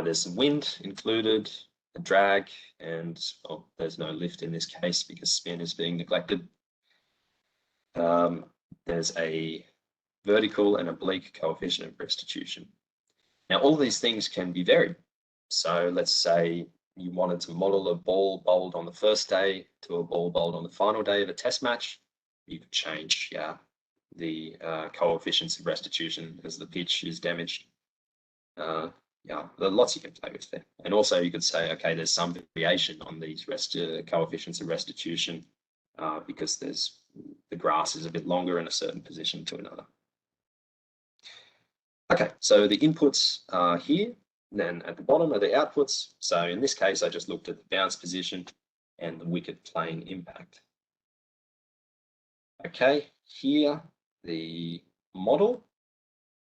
Speaker 2: There's some wind included, a drag, and there's no lift in this case because spin is being neglected. There's a vertical and oblique coefficient of restitution. Now, all these things can be varied. So let's say you wanted to model a ball bowled on the first day to a ball bowled on the final day of a test match. You could change the coefficients of restitution as the pitch is damaged. There are lots you can play with there. And also you could say, okay, there's some variation on these coefficients of restitution because the grass is a bit longer in a certain position to another. Okay, so the inputs are here, then at the bottom are the outputs. So in this case, I just looked at the bounce position and the wicket plane impact. Okay, here the model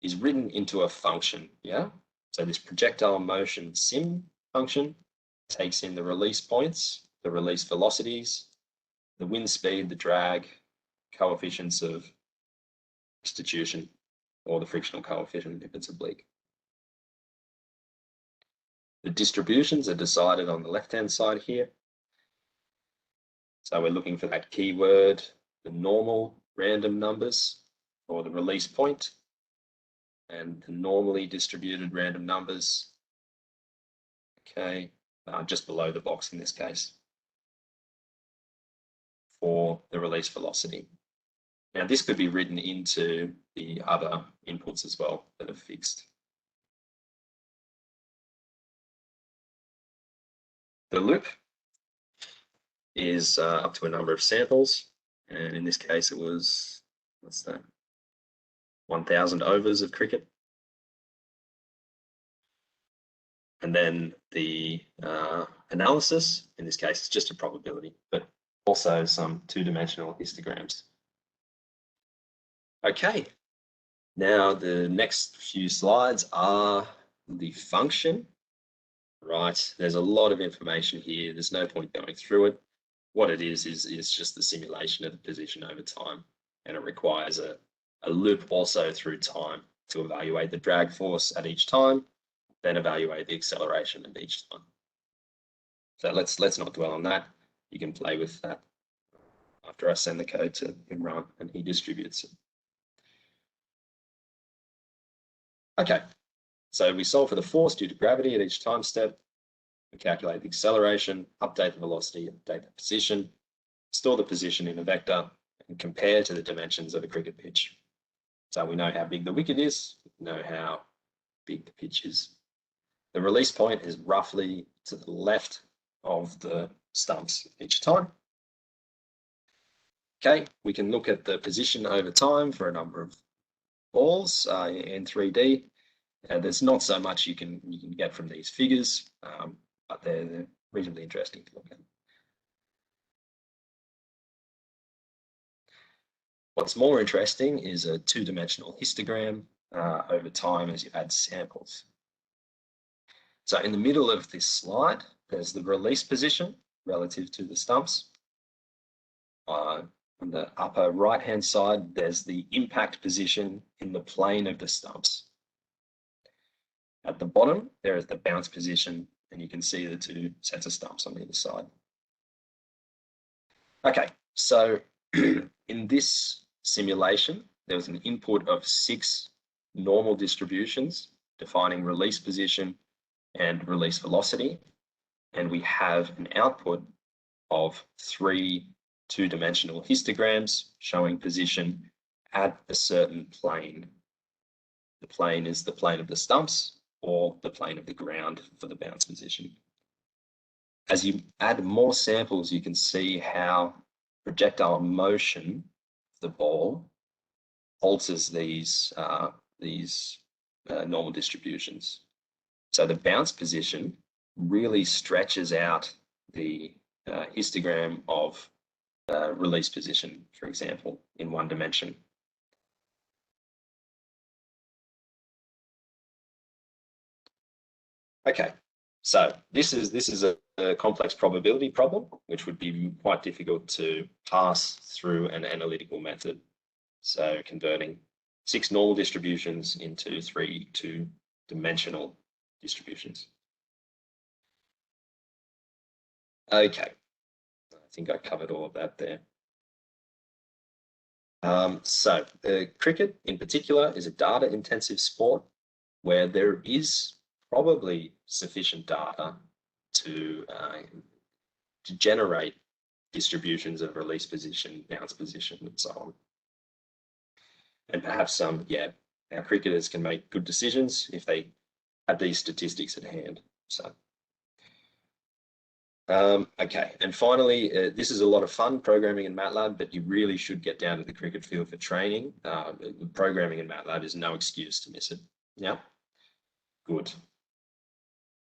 Speaker 2: is written into a function, yeah? So this projectile motion sim function takes in the release points the release velocities, the wind speed, the drag, coefficients of restitution, or the frictional coefficient if it's oblique. The distributions are decided on the left-hand side here. So we're looking for that keyword, the normal random numbers, or the release point, and the normally distributed random numbers, okay, just below the box in this case, for the release velocity. Now this could be written into the other inputs as well that are fixed. The loop is up to a number of samples, and in this case it was, what's that, 1,000 overs of cricket. And then the analysis, in this case, is just a probability, but also some two-dimensional histograms. Okay, now the next few slides are the function, right? There's a lot of information here. There's no point going through it. What it is just the simulation of the position over time, and it requires a loop also through time to evaluate the drag force at each time, then evaluate the acceleration at each time. So let's not dwell on that. You can play with that after I send the code to him run and he distributes it. Okay, so we solve for the force due to gravity at each time step. We calculate the acceleration, update the velocity, update the position, store the position in a vector, and compare to the dimensions of a cricket pitch. So we know how big the wicket is, we know how big the pitch is. The release point is roughly to the left of the stumps each time. Okay, we can look at the position over time for a number of balls in 3D. There's not so much you can get from these figures, but they're reasonably interesting to look at. What's more interesting is a two-dimensional histogram over time as you add samples. So in the middle of this slide, there's the release position relative to the stumps. On the upper right-hand side, there's the impact position in the plane of the stumps. At the bottom, there is the bounce position, and you can see the two sets of stumps on either side. Okay, so in this simulation, there was an input of 6 normal distributions defining release position and release velocity, and we have an output of 3 two-dimensional histograms showing position at a certain plane. The plane is the plane of the stumps or the plane of the ground for the bounce position. As you add more samples, you can see how projectile motion of the ball alters these normal distributions. So the bounce position really stretches out the histogram of release position, for example, in one dimension. Okay, so this is a complex probability problem, which would be quite difficult to pass through an analytical method. So converting 6 normal distributions into 3 two-dimensional distributions. Okay, I think I covered all of that there. So cricket in particular is a data-intensive sport where there is probably sufficient data to generate distributions of release position, bounce position, and so on. And perhaps our cricketers can make good decisions if they have these statistics at hand. So, okay, and finally, this is a lot of fun, programming in MATLAB, but you really should get down to the cricket field for training. Programming in MATLAB is no excuse to miss it. Yeah, good.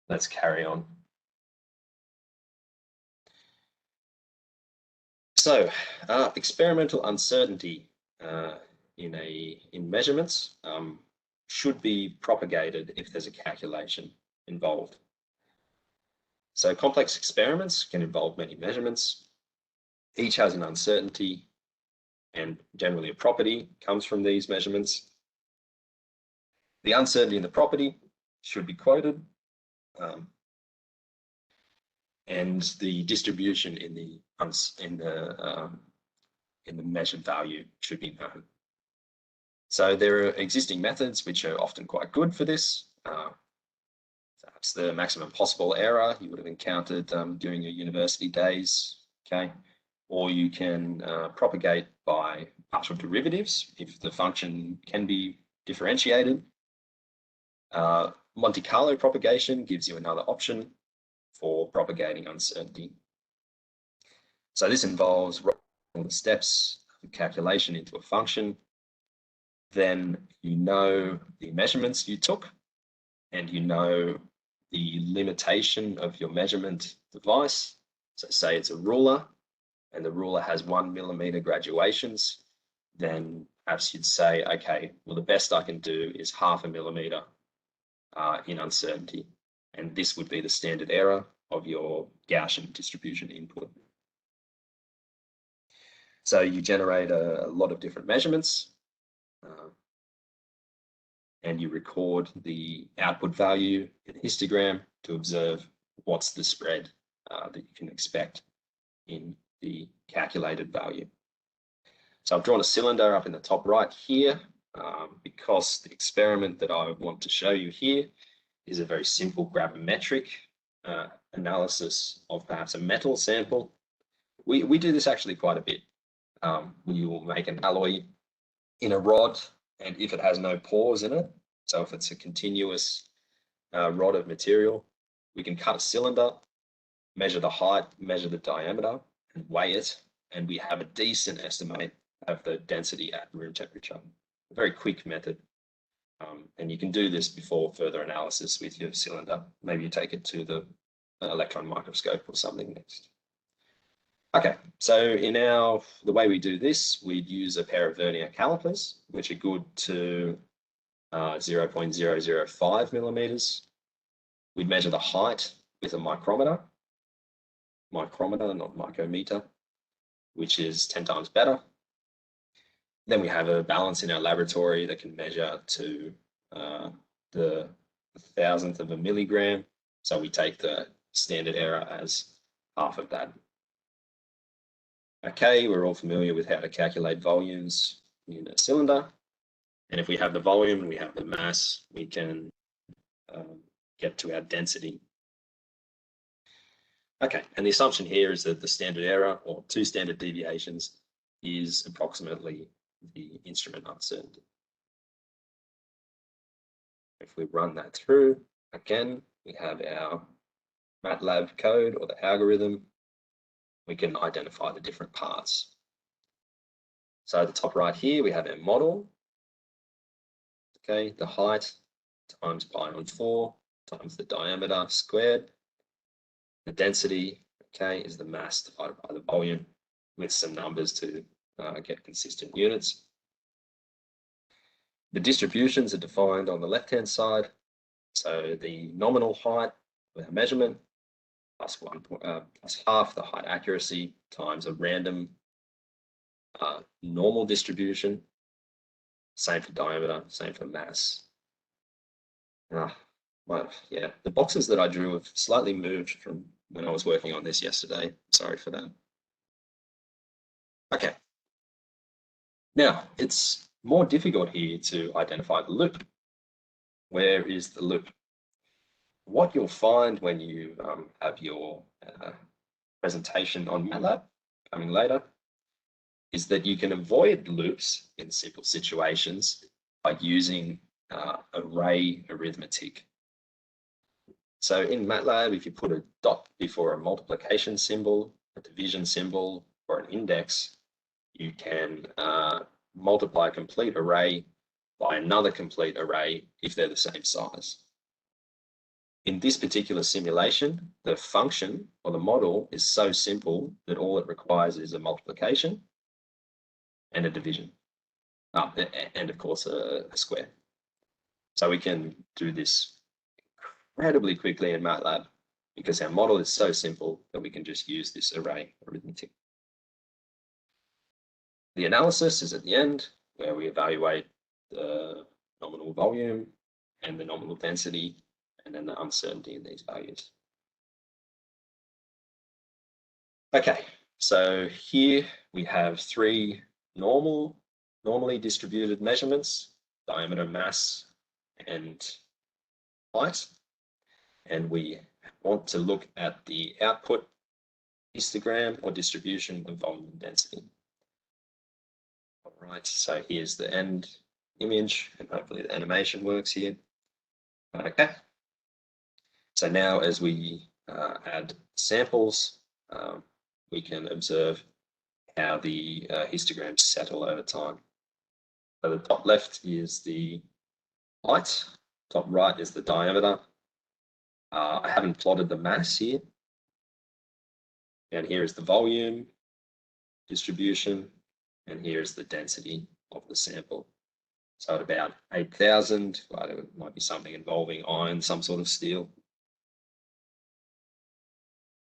Speaker 2: Let's carry on. So, experimental uncertainty in measurements should be propagated if there's a calculation involved. So complex experiments can involve many measurements. Each has an uncertainty, and generally a property comes from these measurements. The uncertainty in the property should be quoted, and the distribution in the measured value should be known. So there are existing methods which are often quite good for this. Perhaps the maximum possible error you would have encountered during your university days, okay? Or you can propagate by partial derivatives if the function can be differentiated. MonteCarlo propagation gives you another option for propagating uncertainty. So this involves writing the steps of calculation into a function. Then you know the measurements you took, and you know the limitation of your measurement device. So say it's a ruler, and the ruler has 1 millimeter graduations, then perhaps you'd say, okay, well, the best I can do is 0.5 millimeter in uncertainty. And this would be the standard error of your Gaussian distribution input. So you generate a lot of different measurements, and you record the output value in a histogram to observe what's the spread that you can expect in the calculated value. So I've drawn a cylinder up in the top right here because the experiment that I want to show you here is a very simple gravimetric analysis of perhaps a metal sample. We do this actually quite a bit. We will make an alloy in a rod, and if it has no pores in it, so if it's a continuous rod of material, we can cut a cylinder, measure the height, measure the diameter, and weigh it, and we have a decent estimate of the density at room temperature. A very quick method, and you can do this before further analysis with your cylinder. Maybe you take it to the electron microscope or something next. Okay, so the way we do this, we'd use a pair of vernier calipers, which are good to 0.005 millimeters. We'd measure the height with a micrometer, not micrometer, which is 10 times better. Then we have a balance in our laboratory that can measure to the 1,000th of a milligram. So we take the standard error as half of that. Okay, we're all familiar with how to calculate volumes in a cylinder. And if we have the volume and we have the mass, we can get to our density. Okay, and the assumption here is that the standard error, or 2 standard deviations, is approximately the instrument uncertainty. If we run that through, again, we have our MATLAB code or the algorithm. We can identify the different parts. So at the top right here, we have our model. Okay, the height times pi on 4 times the diameter squared. The density, okay, is the mass divided by the volume with some numbers to get consistent units. The distributions are defined on the left-hand side. So the nominal height with a measurement plus half the height accuracy times a random normal distribution. Same for diameter, same for mass. Yeah, the boxes that I drew have slightly moved from when I was working on this yesterday. Sorry for that. Okay. Now, it's more difficult here to identify the loop. Where is the loop? What you'll find when you have your presentation on MATLAB coming later is that you can avoid loops in simple situations by using array arithmetic. So in MATLAB, if you put a dot before a multiplication symbol, a division symbol, or an index, you can multiply a complete array by another complete array if they're the same size. In this particular simulation, the function or the model is so simple that all it requires is a multiplication and a division, and of course a square. So we can do this incredibly quickly in MATLAB because our model is so simple that we can just use this array arithmetic. The analysis is at the end, where we evaluate the nominal volume and the nominal density, and then the uncertainty in these values. Okay, so here we have three normally distributed measurements: diameter, mass, and height. And we want to look at the output histogram or distribution of volume and density. All right, so here's the end image, and hopefully the animation works here. Okay, so now as we add samples, we can observe how the histograms settle over time. So the top left is the height, top right is the diameter. I haven't plotted the mass here. And here is the volume distribution, and here is the density of the sample. So at about 8,000, well, it might be something involving iron, some sort of steel.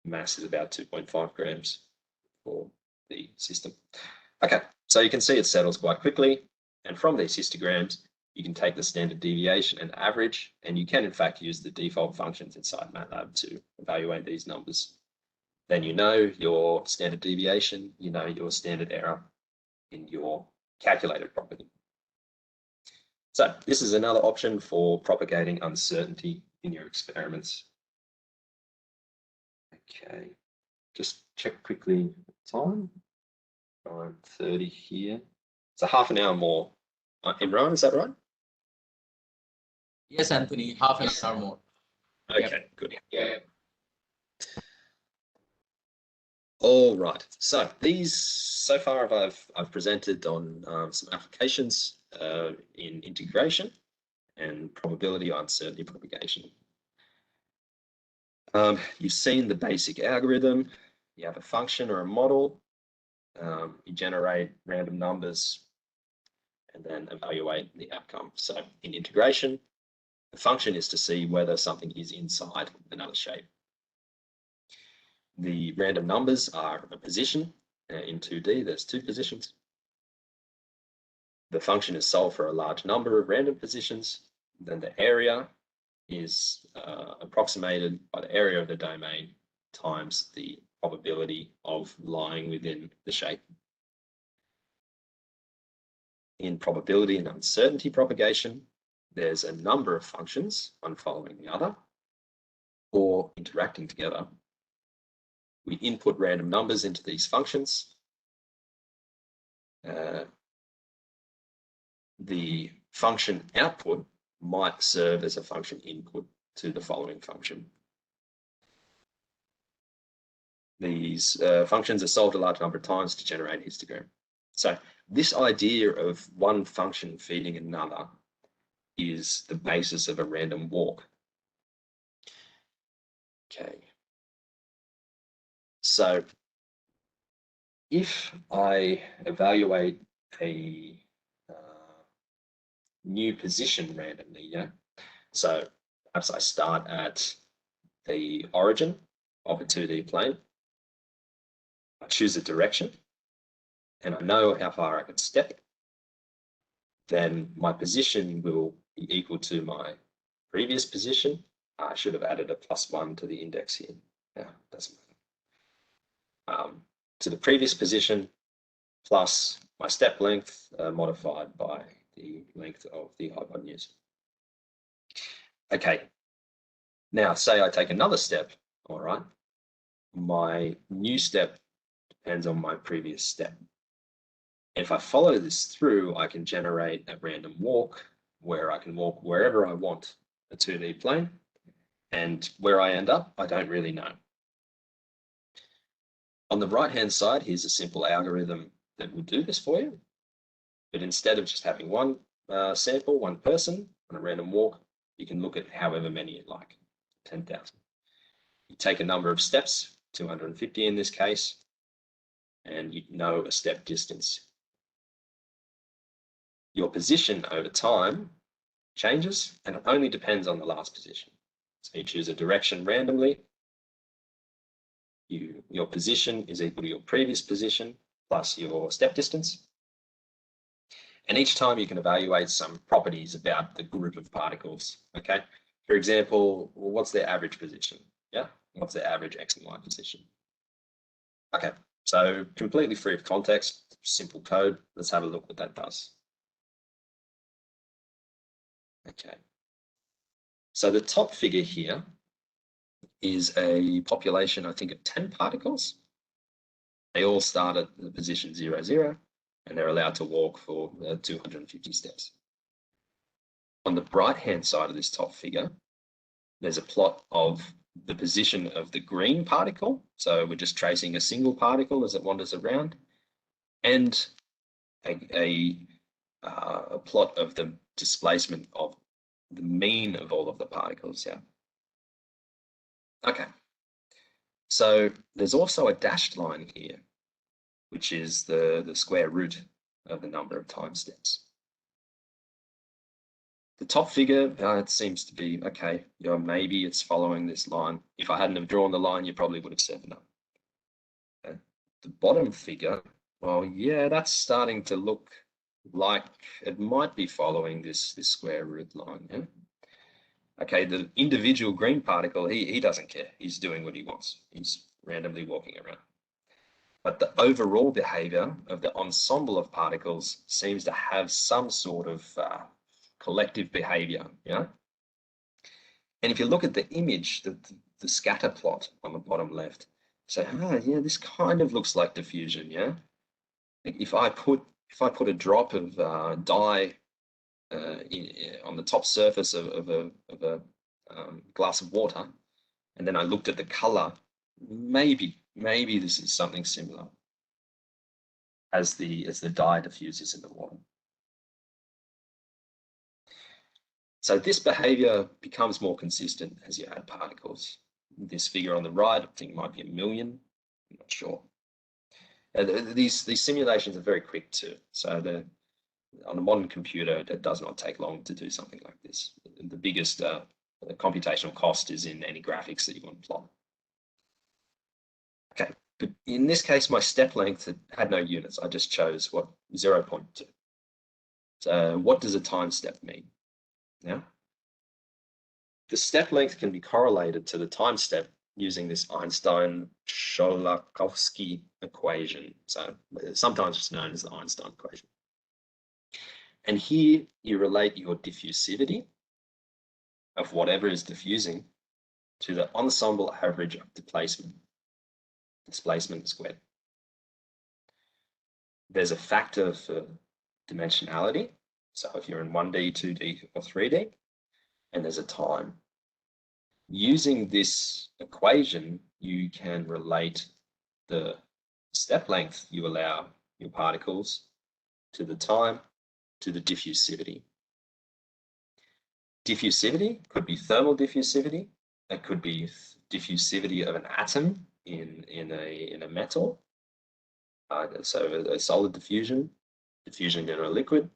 Speaker 2: Mass is about 2.5 grams for the system. Okay, so you can see it settles quite quickly. And from these histograms, you can take the standard deviation and average, and you can in fact use the default functions inside MATLAB to evaluate these numbers. Then you know your standard deviation, you know your standard error in your calculated property. So this is another option for propagating uncertainty in your experiments. Okay, just check quickly the time. 9:30 here. So half an hour more. Imran, is that right?
Speaker 1: Yes, Anthony, half an hour more.
Speaker 2: Okay,
Speaker 1: Yep.
Speaker 2: good. Yeah. All right. So these so far I've presented on some applications in integration and probability uncertainty propagation. You've seen the basic algorithm. You have a function or a model. You generate random numbers and then evaluate the outcome. So in integration, the function is to see whether something is inside another shape. The random numbers are a position. In 2D, there's two positions. The function is solved for a large number of random positions. Then the area is approximated by the area of the domain times the probability of lying within the shape. In probability and uncertainty propagation, there's a number of functions, one following the other, or interacting together. We input random numbers into these functions. The function output might serve as a function input to the following function. These functions are solved a large number of times to generate a histogram. So this idea of one function feeding another is the basis of a random walk. Okay. So if I evaluate a new position randomly, yeah, so perhaps I start at the origin of a 2D plane, I choose a direction, and I know how far I can step, then my position will be equal to my previous position. I should have added a +1 to the index here. Yeah, doesn't matter. To the previous position plus my step length modified by the length of the hypotenuse. Okay, now say I take another step, all right, my new step depends on my previous step. If I follow this through, I can generate a random walk where I can walk wherever I want a 2D plane, and where I end up, I don't really know. On the right-hand side, here's a simple algorithm that will do this for you. But instead of just having one sample, one person on a random walk, you can look at however many you like, 10,000. You take a number of steps, 250 in this case, and you know a step distance. Your position over time changes, and it only depends on the last position. So you choose a direction randomly, your position is equal to your previous position plus your step distance. And each time you can evaluate some properties about the group of particles, okay? For example, what's their average position? Yeah, what's their average X and Y position? Okay, so completely free of context, simple code. Let's have a look what that does. Okay, so the top figure here is a population, I think, of 10 particles. They all start at the position 0, 0, and they're allowed to walk for 250 steps. On the right-hand side of this top figure, there's a plot of the position of the green particle. So we're just tracing a single particle as it wanders around, and a plot of the displacement of the mean of all of the particles. Yeah. Okay. So there's also a dashed line here, which is the square root of the number of time steps. The top figure, it seems to be, okay, maybe it's following this line. If I hadn't have drawn the line, you probably would have said no. Okay. The bottom figure, well, yeah, that's starting to look like it might be following this square root line. Yeah? Okay, the individual green particle, he doesn't care. He's doing what he wants. He's randomly walking around. But the overall behavior of the ensemble of particles seems to have some sort of collective behavior, yeah? And if you look at the image, the scatter plot on the bottom left, say, yeah, this kind of looks like diffusion, yeah? Like if I put a drop of dye on the top surface of a glass of water, and then I looked at the color, maybe this is something similar as the dye diffuses in the water. So this behavior becomes more consistent as you add particles. This figure on the right, I think might be 1 million, I'm not sure. These simulations are very quick too. So on a modern computer, it does not take long to do something like this. The biggest computational cost is in any graphics that you want to plot. Okay, but in this case, my step length had no units. I just chose 0.2. So what does a time step mean? Yeah. The step length can be correlated to the time step using this Einstein-Sholakovsky equation. So sometimes it's known as the Einstein equation. And here you relate your diffusivity of whatever is diffusing to the ensemble average of displacement squared. There's a factor for dimensionality. So if you're in 1D, 2D, or 3D, and there's a time. Using this equation, you can relate the step length you allow your particles to the time to the diffusivity. Diffusivity could be thermal diffusivity. It could be diffusivity of an atom in a metal. So a solid diffusion in a liquid.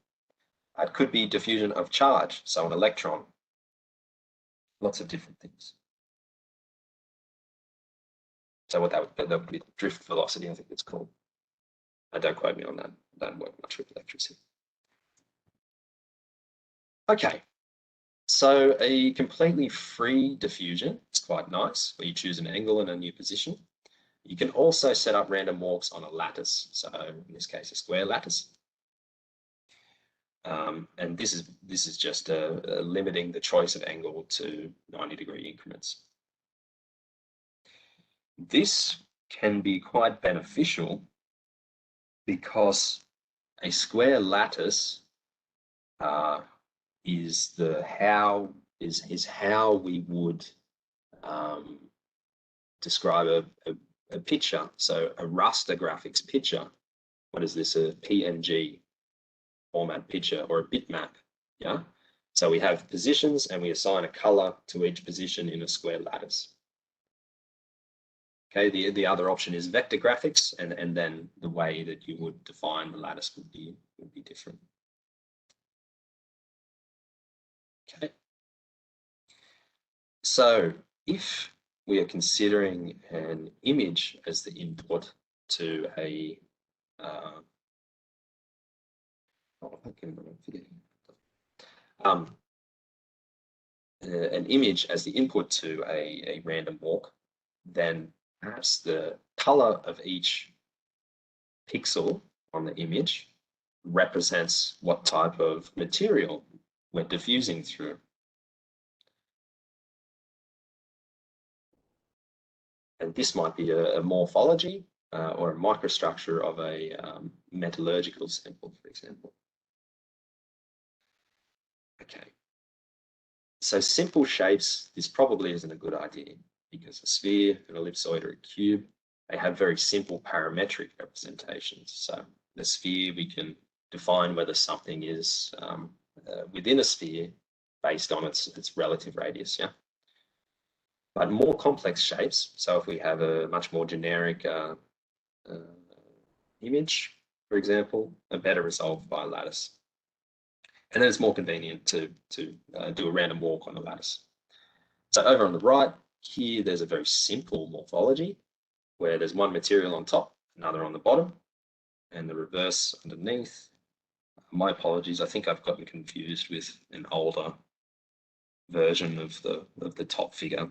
Speaker 2: It could be diffusion of charge, so an electron. Lots of different things. So what that would be drift velocity, I think it's called. Don't quote me on that. I don't work much with electricity. Okay, so a completely free diffusion is quite nice, where you choose an angle and a new position. You can also set up random walks on a lattice, so in this case, a square lattice. And this is just limiting the choice of angle to 90-degree increments. This can be quite beneficial because a square lattice is how we would describe a picture. So a raster graphics picture. What is this? A PNG format picture or a bitmap. Yeah. So we have positions and we assign a color to each position in a square lattice. Okay, the other option is vector graphics, and then the way that you would define the lattice would be different. Okay. So if we are considering an image as the input to a an image as the input to a random walk, then perhaps the color of each pixel on the image represents what type of material we're diffusing through. And this might be a morphology or a microstructure of a metallurgical sample, for example. Okay. So simple shapes, this probably isn't a good idea because a sphere, an ellipsoid, or a cube, they have very simple parametric representations. So the sphere, we can define whether something is within a sphere based on its relative radius, yeah? But more complex shapes, so if we have a much more generic image, for example, are better resolved by a lattice. And then it's more convenient to do a random walk on a lattice. So over on the right, here there's a very simple morphology where there's one material on top, another on the bottom, and the reverse underneath. My apologies, I think I've gotten confused with an older version of the top figure.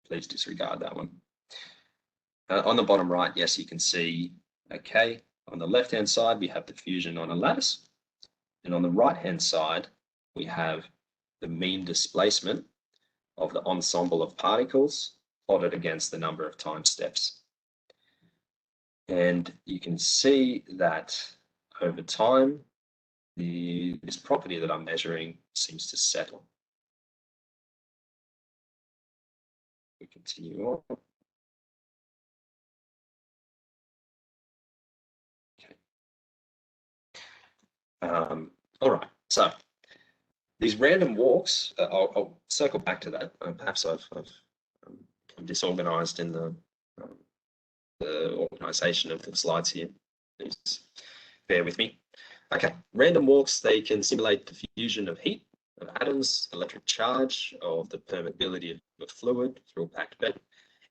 Speaker 2: Please disregard that one. On the bottom right, yes, you can see, okay, on the left-hand side, we have diffusion on a lattice. And on the right-hand side, we have the mean displacement of the ensemble of particles plotted against the number of time steps. And you can see that over time, this property that I'm measuring seems to settle. We continue on. Okay. All right, so these random walks, I'll circle back to that. Perhaps I'm disorganized in the organization of the slides here. Please bear with me. Okay, random walks, they can simulate diffusion of heat, of atoms, electric charge, of the permeability of a fluid through a packed bed,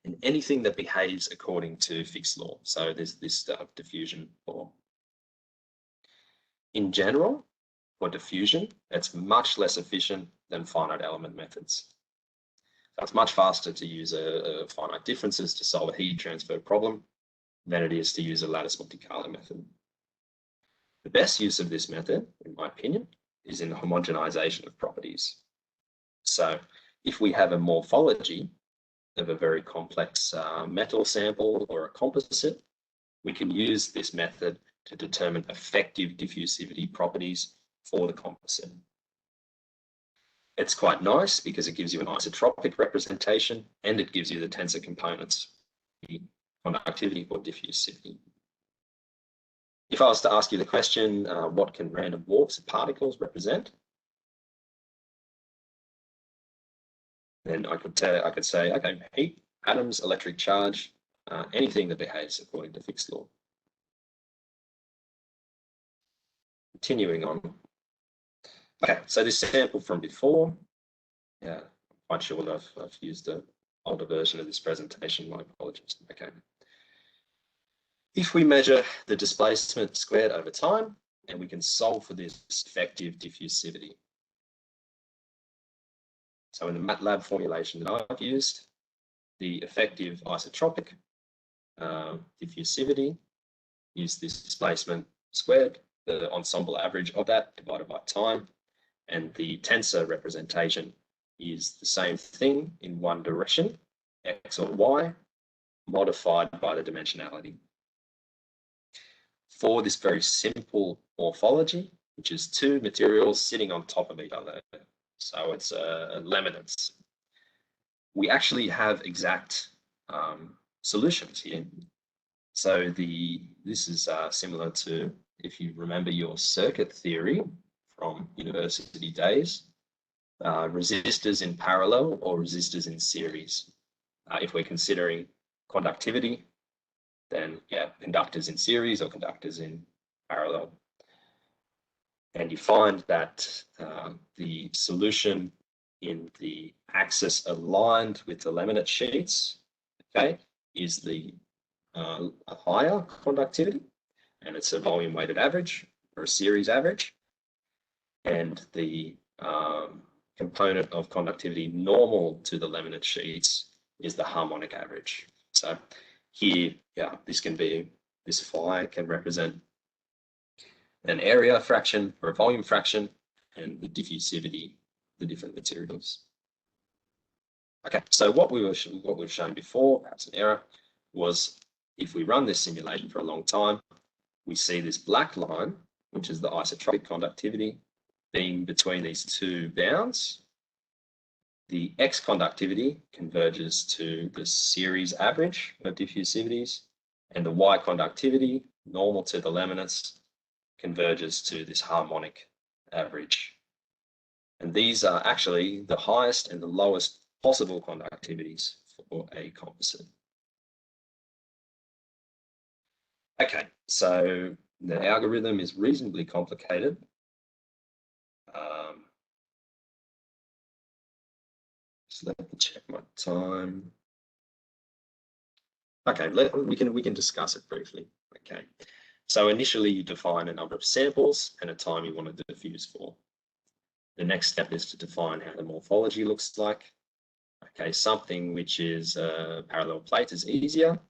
Speaker 2: and anything that behaves according to Fick's law. So there's this diffusion law. In general, for diffusion, it's much less efficient than finite element methods. So it's much faster to use a finite differences to solve a heat transfer problem than it is to use a lattice MonteCarlo method. The best use of this method, in my opinion, is in the homogenization of properties. So if we have a morphology of a very complex metal sample or a composite, we can use this method to determine effective diffusivity properties for the composite. It's quite nice because it gives you an isotropic representation and it gives you the tensor components, the conductivity or diffusivity. If I was to ask you the question, what can random walks of particles represent? Then I could say, okay, heat, atoms, electric charge, anything that behaves according to Fick's law. Continuing on. Okay, so this sample from before, yeah, I'm quite sure that I've used an older version of this presentation, my apologies. Okay. If we measure the displacement squared over time, and we can solve for this effective diffusivity. So in the MATLAB formulation that I've used, the effective isotropic diffusivity is this displacement squared, the ensemble average of that divided by time, and the tensor representation is the same thing in one direction, x or y, modified by the dimensionality. For this very simple morphology, which is two materials sitting on top of each other, so it's laminates, we actually have exact solutions here. So this is similar to, if you remember your circuit theory from university days, resistors in parallel or resistors in series. If we're considering conductivity, then yeah, conductors in series or conductors in parallel. And you find that the solution in the axis aligned with the laminate sheets, okay, is the higher conductivity, and it's a volume weighted average or a series average. And the component of conductivity normal to the laminate sheets is the harmonic average. So here, yeah, this phi can represent an area fraction or a volume fraction, and the diffusivity, the different materials. Okay, so what we've shown before, perhaps an error, was if we run this simulation for a long time, we see this black line, which is the isotropic conductivity, being between these two bounds. The X conductivity converges to the series average of diffusivities, and the Y conductivity, normal to the laminates, converges to this harmonic average. And these are actually the highest and the lowest possible conductivities for a composite. Okay, so the algorithm is reasonably complicated. So let me check my time. Okay, we can discuss it briefly. Okay, so initially you define a number of samples and a time you want to diffuse for. The next step is to define how the morphology looks like. Okay, something which is a parallel plate is easier.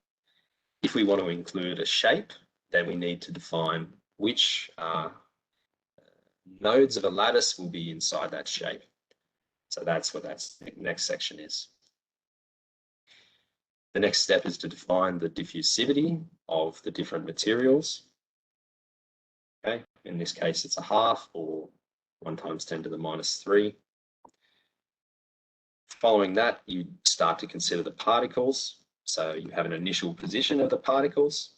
Speaker 2: If we want to include a shape, then we need to define which nodes of a lattice will be inside that shape. So that's what that next section is. The next step is to define the diffusivity of the different materials. Okay, in this case, it's a half, or 1 times 10 to the minus 3. Following that, you start to consider the particles. So you have an initial position of the particles.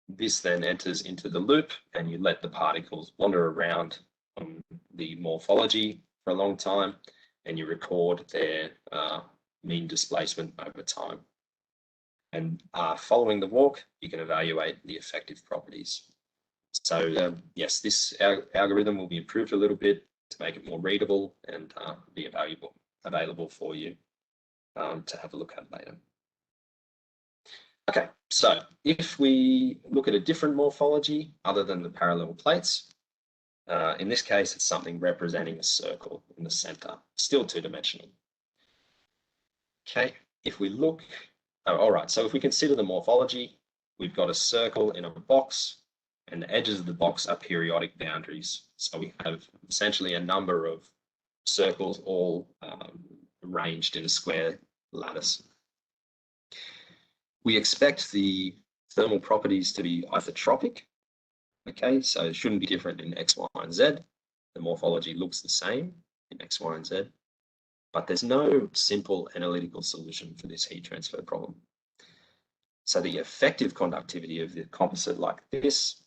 Speaker 2: This then enters into the loop, and you let the particles wander around on the morphology for a long time, and you record their mean displacement over time. And following the walk, you can evaluate the effective properties. So yes, this algorithm will be improved a little bit to make it more readable and be available for you to have a look at later. Okay, so if we look at a different morphology other than the parallel plates, in this case, it's something representing a circle in the center, still two-dimensional. Okay, if we look, all right, so if we consider the morphology, we've got a circle in a box, and the edges of the box are periodic boundaries. So we have essentially a number of circles all arranged in a square lattice. We expect the thermal properties to be isotropic. Okay, so it shouldn't be different in X, Y, and Z. The morphology looks the same in X, Y, and Z, but there's no simple analytical solution for this heat transfer problem. So the effective conductivity of the composite like this,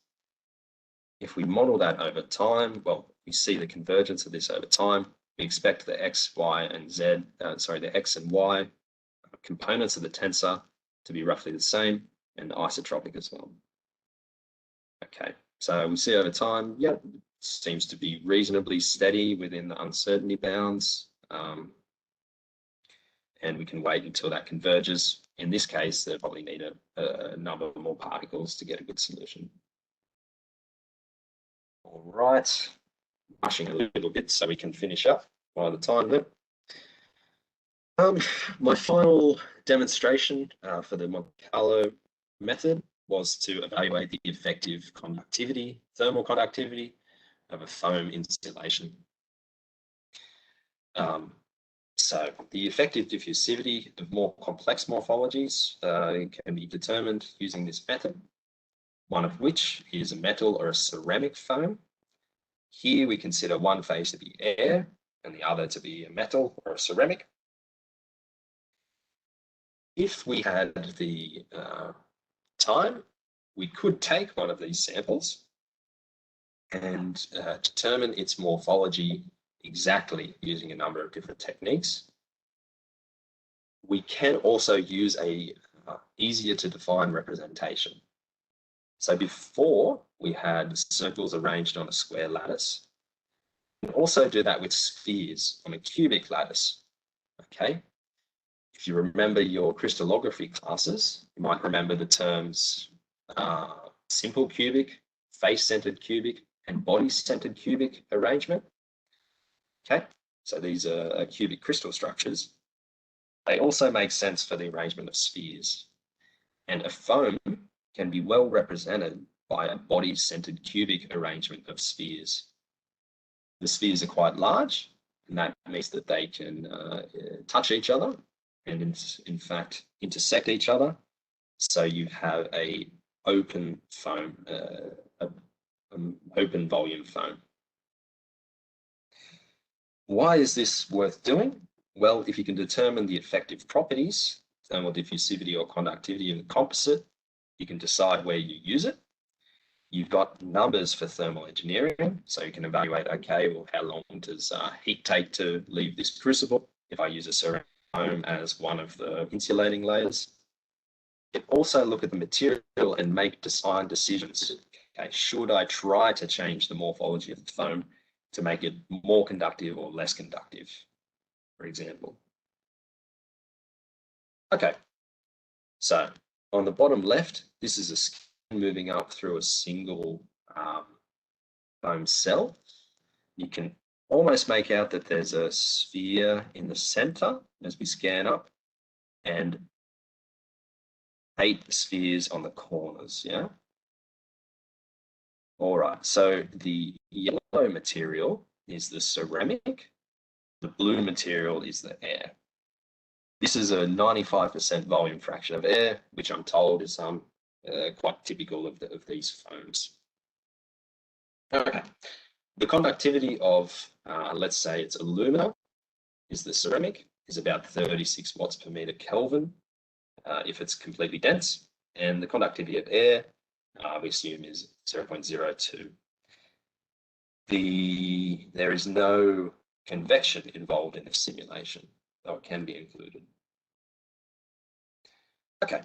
Speaker 2: if we model that over time, well, we see the convergence of this over time. We expect the X, Y, and Z, the X and Y components of the tensor to be roughly the same and isotropic as well. Okay, so we see over time, yeah, it seems to be reasonably steady within the uncertainty bounds. And we can wait until that converges. In this case, they probably need a number of more particles to get a good solution. All right, rushing a little bit so we can finish up by the time then. My final demonstration for the MonteCarlo method was to evaluate the effective conductivity, thermal conductivity of a foam insulation. So the effective diffusivity of more complex morphologies can be determined using this method, one of which is a metal or a ceramic foam. Here we consider one phase to be air and the other to be a metal or a ceramic. If we had the time, we could take one of these samples and determine its morphology exactly using a number of different techniques. We can also use a easier to define representation. So before we had circles arranged on a square lattice, also do that with spheres on a cubic lattice. Okay. If you remember your crystallography classes, you might remember the terms simple cubic, face-centered cubic, and body-centered cubic arrangement. Okay, so these are cubic crystal structures. They also make sense for the arrangement of spheres. And a foam can be well represented by a body-centered cubic arrangement of spheres. The spheres are quite large, and that means that they can touch each other and in fact intersect each other. So you have a open foam, open volume foam. Why is this worth doing? Well, if you can determine the effective properties, thermal diffusivity or conductivity of the composite, you can decide where you use it. You've got numbers for thermal engineering, so you can evaluate, okay, well, how long does heat take to leave this crucible if I use a ceramic foam as one of the insulating layers. You can also look at the material and make design decisions. Okay, should I try to change the morphology of the foam to make it more conductive or less conductive, for example? Okay, so on the bottom left, this is a skin moving up through a single foam cell. You can almost make out that there's a sphere in the center as we scan up and 8 spheres on the corners, yeah? All right, so the yellow material is the ceramic, the blue material is the air. This is a 95% volume fraction of air, which I'm told is quite typical of these foams. Okay, the conductivity of, let's say it's alumina, is the ceramic, is about 36 watts per meter Kelvin if it's completely dense, and the conductivity of air, we assume is 0.02. There is no convection involved in the simulation, though it can be included. Okay,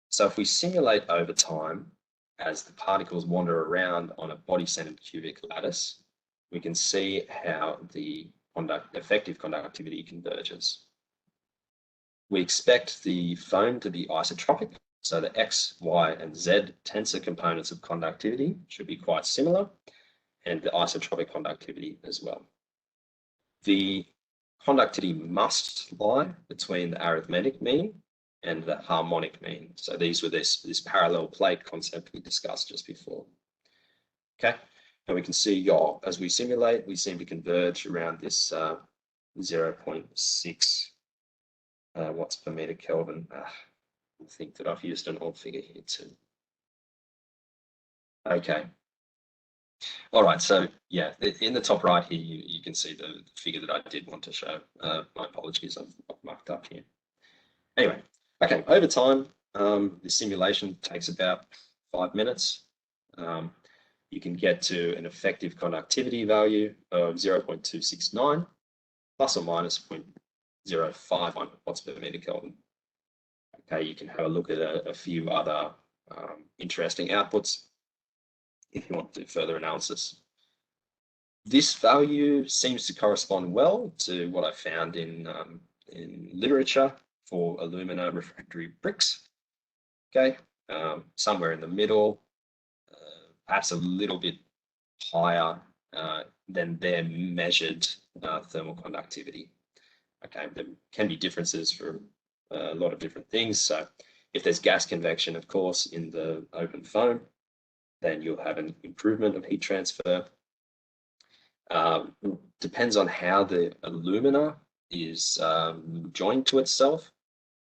Speaker 2: so if we simulate over time as the particles wander around on a body-centered cubic lattice, we can see how the effective conductivity converges. We expect the foam to be isotropic, so the X, Y, and Z tensor components of conductivity should be quite similar, and the isotropic conductivity as well. The conductivity must lie between the arithmetic mean and the harmonic mean. So these were this parallel plate concept we discussed just before. Okay, and we can see as we simulate, we seem to converge around this 0.6 watts per meter Kelvin. I think that I've used an odd figure here too. Okay. All right, so yeah, in the top right here, you can see the figure that I did want to show. My apologies, I've marked up here. Anyway, okay, over time, the simulation takes about 5 minutes. You can get to an effective conductivity value of 0.269 plus or minus 0.051 watts per meter Kelvin. Okay, you can have a look at a few other interesting outputs if you want to do further analysis. This value seems to correspond well to what I found in literature for alumina refractory bricks. Okay, somewhere in the middle, perhaps a little bit higher than their measured thermal conductivity. Okay, there can be differences for a lot of different things. So if there's gas convection, of course, in the open foam, then you'll have an improvement of heat transfer. Depends on how the alumina is joined to itself.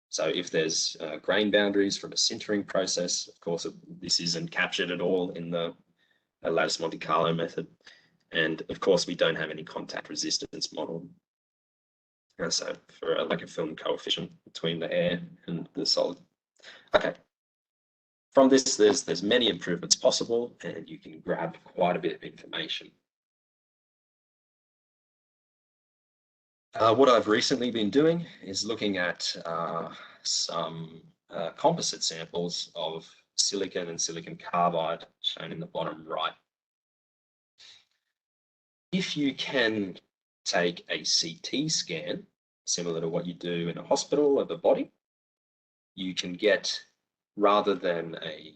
Speaker 2: So if there's grain boundaries from a sintering process, of course, this isn't captured at all in the lattice MonteCarlo method. And of course, we don't have any contact resistance model. So for like a film coefficient between the air and the solid. Okay. From this, there's many improvements possible, and you can grab quite a bit of information. What I've recently been doing is looking at some composite samples of silicon and silicon carbide, shown in the bottom right. If you can take a CT scan, similar to what you do in a hospital of the body, you can get, rather than a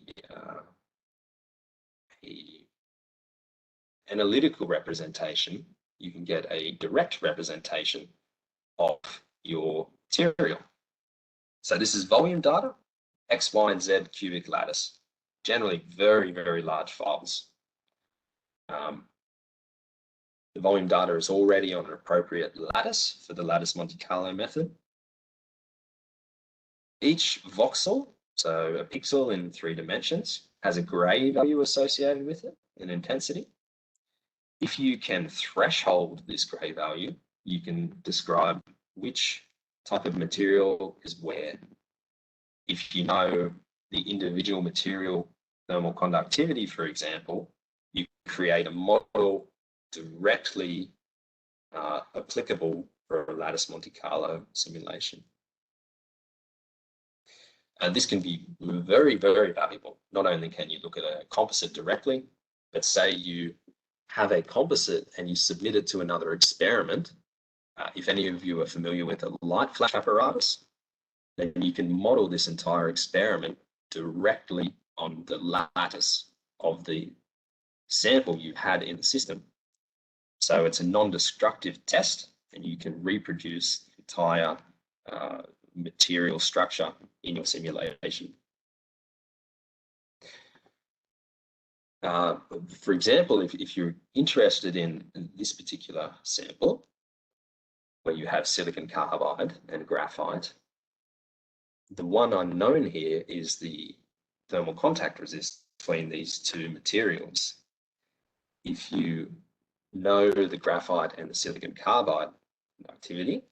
Speaker 2: analytical representation, you can get a direct representation of your material. So this is volume data, X, Y, and Z cubic lattice, generally very, very large files. The volume data is already on an appropriate lattice for the lattice MonteCarlo method. Each voxel, so a pixel in 3 dimensions, has a gray value associated with it, an intensity. If you can threshold this gray value, you can describe which type of material is where. If you know the individual material thermal conductivity, for example, you create a model directly applicable for a lattice MonteCarlo simulation. And this can be very, very valuable. Not only can you look at a composite directly, but say you have a composite and you submit it to another experiment. If any of you are familiar with a light flash apparatus, then you can model this entire experiment directly on the lattice of the sample you had in the system. So it's a non-destructive test, and you can reproduce the entire material structure in your simulation. For example, if you're interested in this particular sample, where you have silicon carbide and graphite, the one unknown here is the thermal contact resistance between these two materials. If you know the graphite and the silicon carbide conductivity,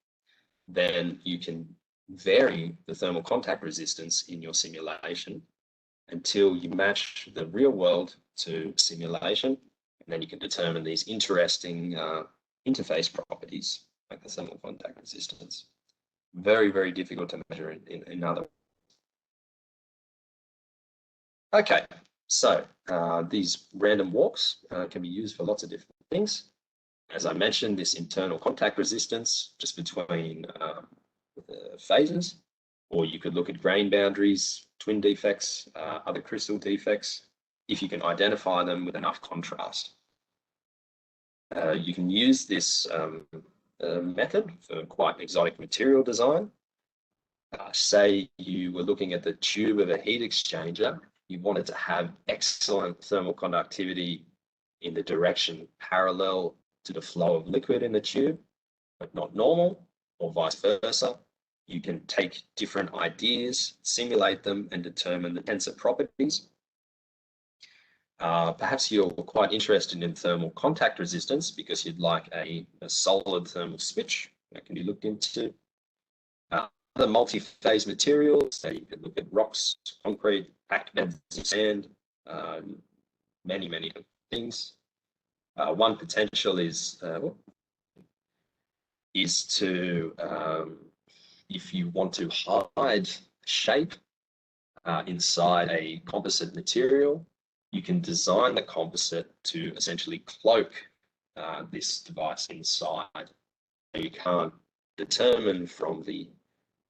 Speaker 2: then you can vary the thermal contact resistance in your simulation until you match the real world to simulation, and then you can determine these interesting interface properties like the thermal contact resistance. Very, very difficult to measure in other. Okay, so these random walks can be used for lots of different things. As I mentioned, this internal contact resistance just between phases, or you could look at grain boundaries, twin defects, other crystal defects, if you can identify them with enough contrast. You can use this method for quite exotic material design. Say you were looking at the tube of a heat exchanger, you wanted to have excellent thermal conductivity in the direction parallel to the flow of liquid in the tube, but not normal, or vice versa. You can take different ideas, simulate them, and determine the tensor properties. Perhaps you're quite interested in thermal contact resistance because you'd like a solid thermal switch that can be looked into. Other multi-phase materials, so you can look at rocks, concrete, packed beds of sand, many, many things. One potential is to, if you want to hide shape inside a composite material, you can design the composite to essentially cloak this device inside. You can't determine from the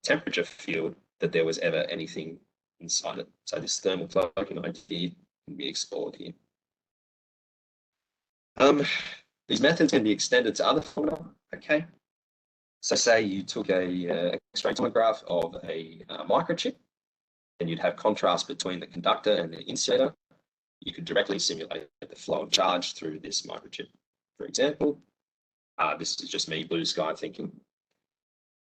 Speaker 2: temperature field that there was ever anything inside it. So this thermal cloaking idea can be explored here. These methods can be extended to other phenomena. Okay, so say you took a X-ray tomograph of a microchip, and you'd have contrast between the conductor and the insulator. You could directly simulate the flow of charge through this microchip. For example, this is just me blue sky thinking.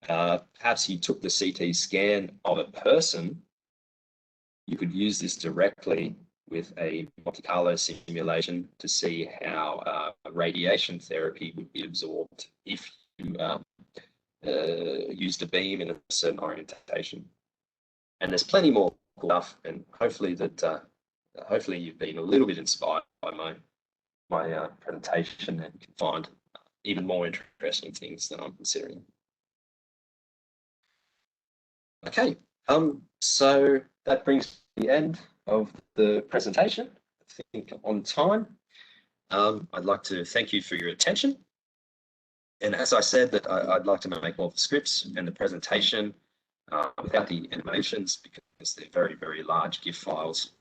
Speaker 2: Perhaps you took the CT scan of a person. You could use this directly with a MonteCarlo simulation to see how radiation therapy would be absorbed if you used a beam in a certain orientation. And there's plenty more cool stuff, and hopefully hopefully you've been a little bit inspired by my presentation and can find even more interesting things that I'm considering. Okay, so that brings the end of the presentation, I think on time. I'd like to thank you for your attention. And as I said, that I'd like to make all the scripts and the presentation without the animations because they're very, very large GIF files.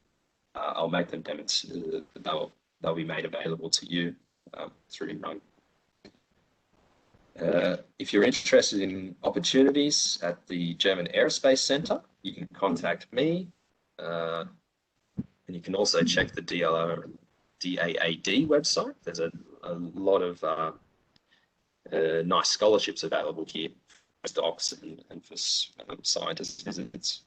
Speaker 2: I'll make them they'll be made available to you through Imran. If you're interested in opportunities at the German Aerospace Centre, you can contact me. And you can also check the DAAD website. There's a lot of nice scholarships available here for docs and for scientist visits.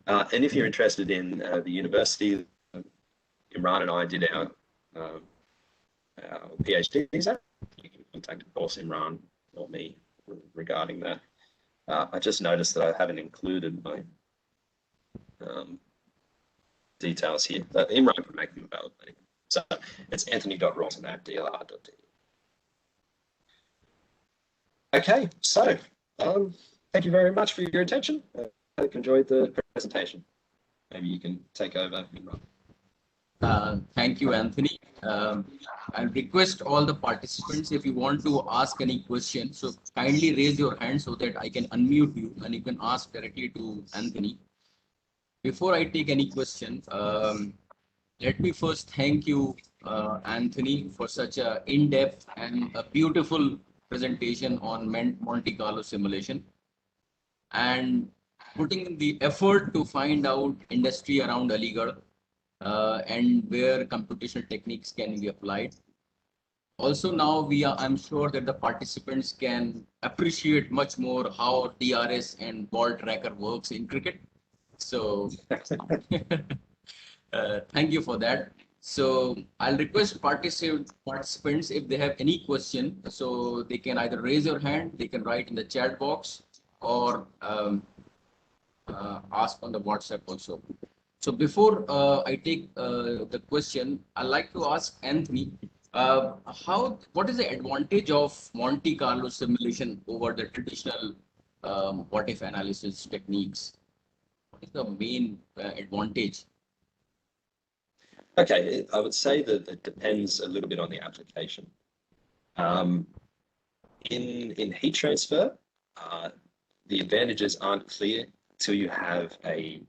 Speaker 2: And if you're interested in the university, Imran and I did our PhDs at. You can contact, of course, Imran or me regarding that. I just noticed that I haven't included my details here, but Imran can make them available. So it's anthony.rawson@dlr.de. Okay, so thank you very much for your attention. I hope you enjoyed the presentation. Maybe you can take over, Imran.
Speaker 1: Thank you, Anthony. I'll request all the participants if you want to ask any question. So kindly raise your hand so that I can unmute you and you can ask directly to Anthony. Before I take any question, let me first thank you, Anthony, for such a in-depth and a beautiful presentation on MonteCarlo simulation and putting in the effort to find out industry around Aligarh. And where computational techniques can be applied. Also now I'm sure that the participants can appreciate much more how DRS and ball tracker works in cricket. So thank you for that. So I'll request participants if they have any question, so they can either raise your hand, they can write in the chat box or ask on the WhatsApp also. So before I take the question, I'd like to ask Anthony, what is the advantage of MonteCarlo simulation over the traditional what-if analysis techniques? What is the main advantage?
Speaker 2: Okay, I would say that it depends a little bit on the application. In heat transfer, the advantages aren't clear till you have a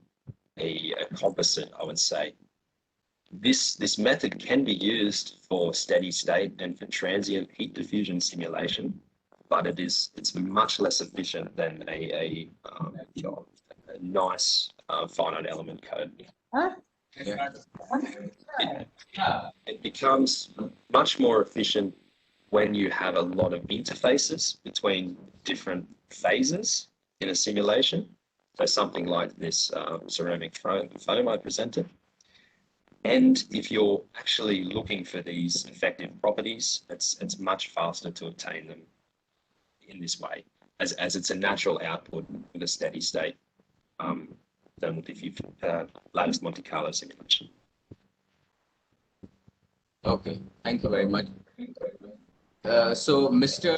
Speaker 2: composite, I would say. This method can be used for steady state and for transient heat diffusion simulation, but it's much less efficient than a nice finite element code.
Speaker 3: Huh?
Speaker 2: It becomes much more efficient when you have a lot of interfaces between different phases in a simulation. So something like this ceramic foam I presented. And if you're actually looking for these effective properties, it's much faster to obtain them in this way, as it's a natural output with a steady state than if you've latest MonteCarlo simulation.
Speaker 1: Okay, thank you very much. So Mr.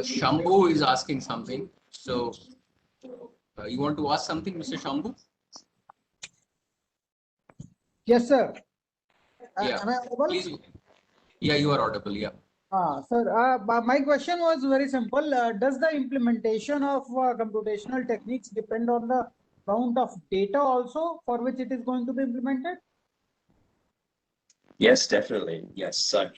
Speaker 1: Shambhu is asking something. So you want to ask something, Mr. Shambhu?
Speaker 3: Yes, sir.
Speaker 1: Yeah,
Speaker 3: Am I audible?
Speaker 1: please. Yeah, you are audible. Yeah.
Speaker 3: Sir, my question was very simple. Does the implementation of computational techniques depend on the count of data also for which it is going to be implemented?
Speaker 2: Yes, definitely. Yes. So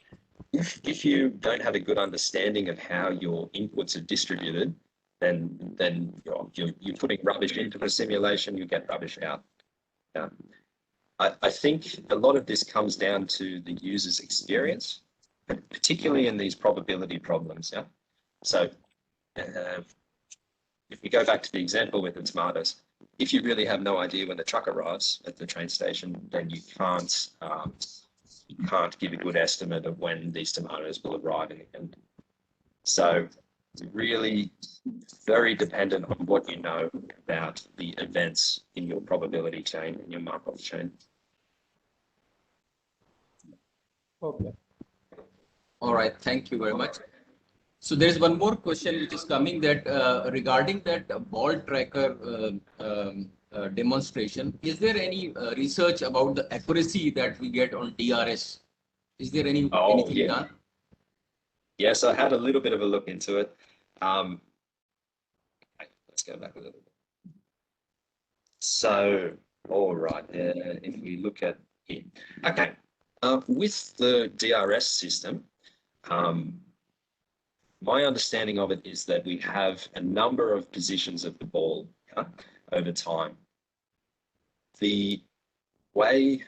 Speaker 2: if you don't have a good understanding of how your inputs are distributed, then you're putting rubbish into the simulation, you get rubbish out. I think a lot of this comes down to the user's experience, particularly in these probability problems. Yeah. So if we go back to the example with the tomatoes, if you really have no idea when the truck arrives at the train station, then you can't give a good estimate of when these tomatoes will arrive in the end. So really very dependent on what you know about the events in your probability chain and your Markov chain.
Speaker 3: Okay.
Speaker 1: All right. Thank you very much. So there is one more question which is coming that regarding that ball tracker demonstration, is there any research about the accuracy that we get on DRS Is there anything
Speaker 2: yeah.
Speaker 1: done?
Speaker 2: Yes, I had a little bit of a look into it. Let's go back a little bit. So, all right, if we look at here, okay, with the DRS system, my understanding of it is that we have a number of positions of the ball over time. The way,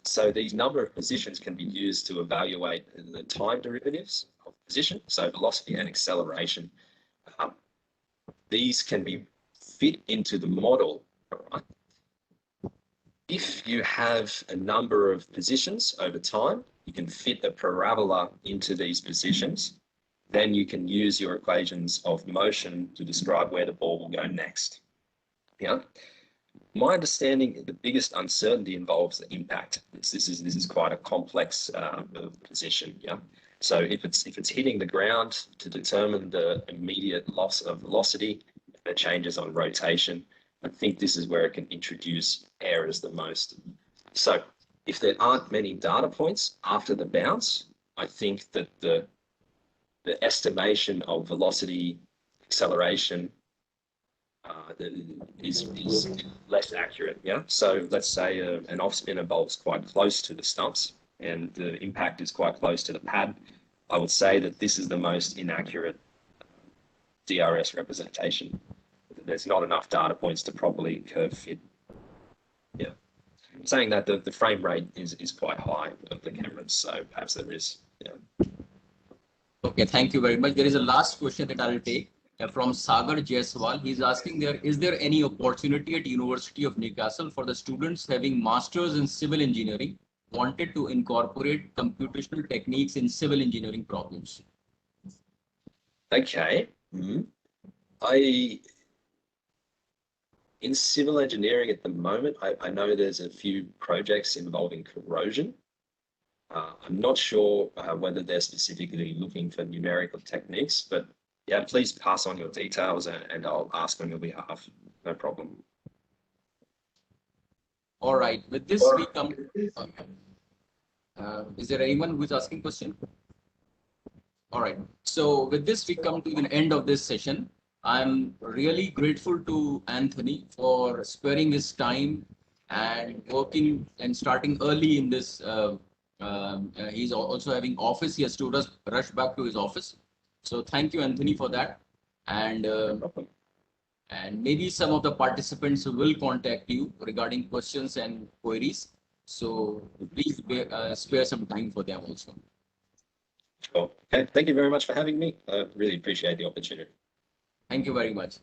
Speaker 2: so these number of positions can be used to evaluate the time derivatives of position, so velocity and acceleration. These can be fit into the model. Right? If you have a number of positions over time, you can fit a parabola into these positions. Then you can use your equations of motion to describe where the ball will go next. Yeah. My understanding, the biggest uncertainty involves the impact. This is quite a complex position. Yeah. So if it's hitting the ground, to determine the immediate loss of velocity, the changes on rotation, I think this is where it can introduce errors the most. So if there aren't many data points after the bounce, I think that the estimation of velocity, acceleration is less accurate. Yeah. So let's say an off spinner bolt's quite close to the stumps and the impact is quite close to the pad. I would say that this is the most inaccurate DRS representation. There's not enough data points to properly curve fit. Yeah. I'm saying that the frame rate is quite high of the cameras, so perhaps there is. Yeah.
Speaker 1: Okay, thank you very much. There is a last question that I will take from Sagar Jaiswal. He's asking is there any opportunity at University of Newcastle for the students having masters in civil engineering wanted to incorporate computational techniques in civil engineering problems?
Speaker 2: Okay. In civil engineering at the moment, I know there's a few projects involving corrosion. I'm not sure whether they're specifically looking for numerical techniques, but yeah, please pass on your details and I'll ask on your behalf. No problem.
Speaker 1: All right. With this, we come. Is there anyone who is asking question? All right. So with this, we come to the end of this session. I'm really grateful to Anthony for sparing his time and working and starting early in this. He's also having office. He has to rush back to his office. So thank you, Anthony, for that. And maybe some of the participants will contact you regarding questions and queries. So please spare some time for them also.
Speaker 2: Sure. Okay. Thank you very much for having me. I really appreciate the opportunity.
Speaker 1: Thank you very much.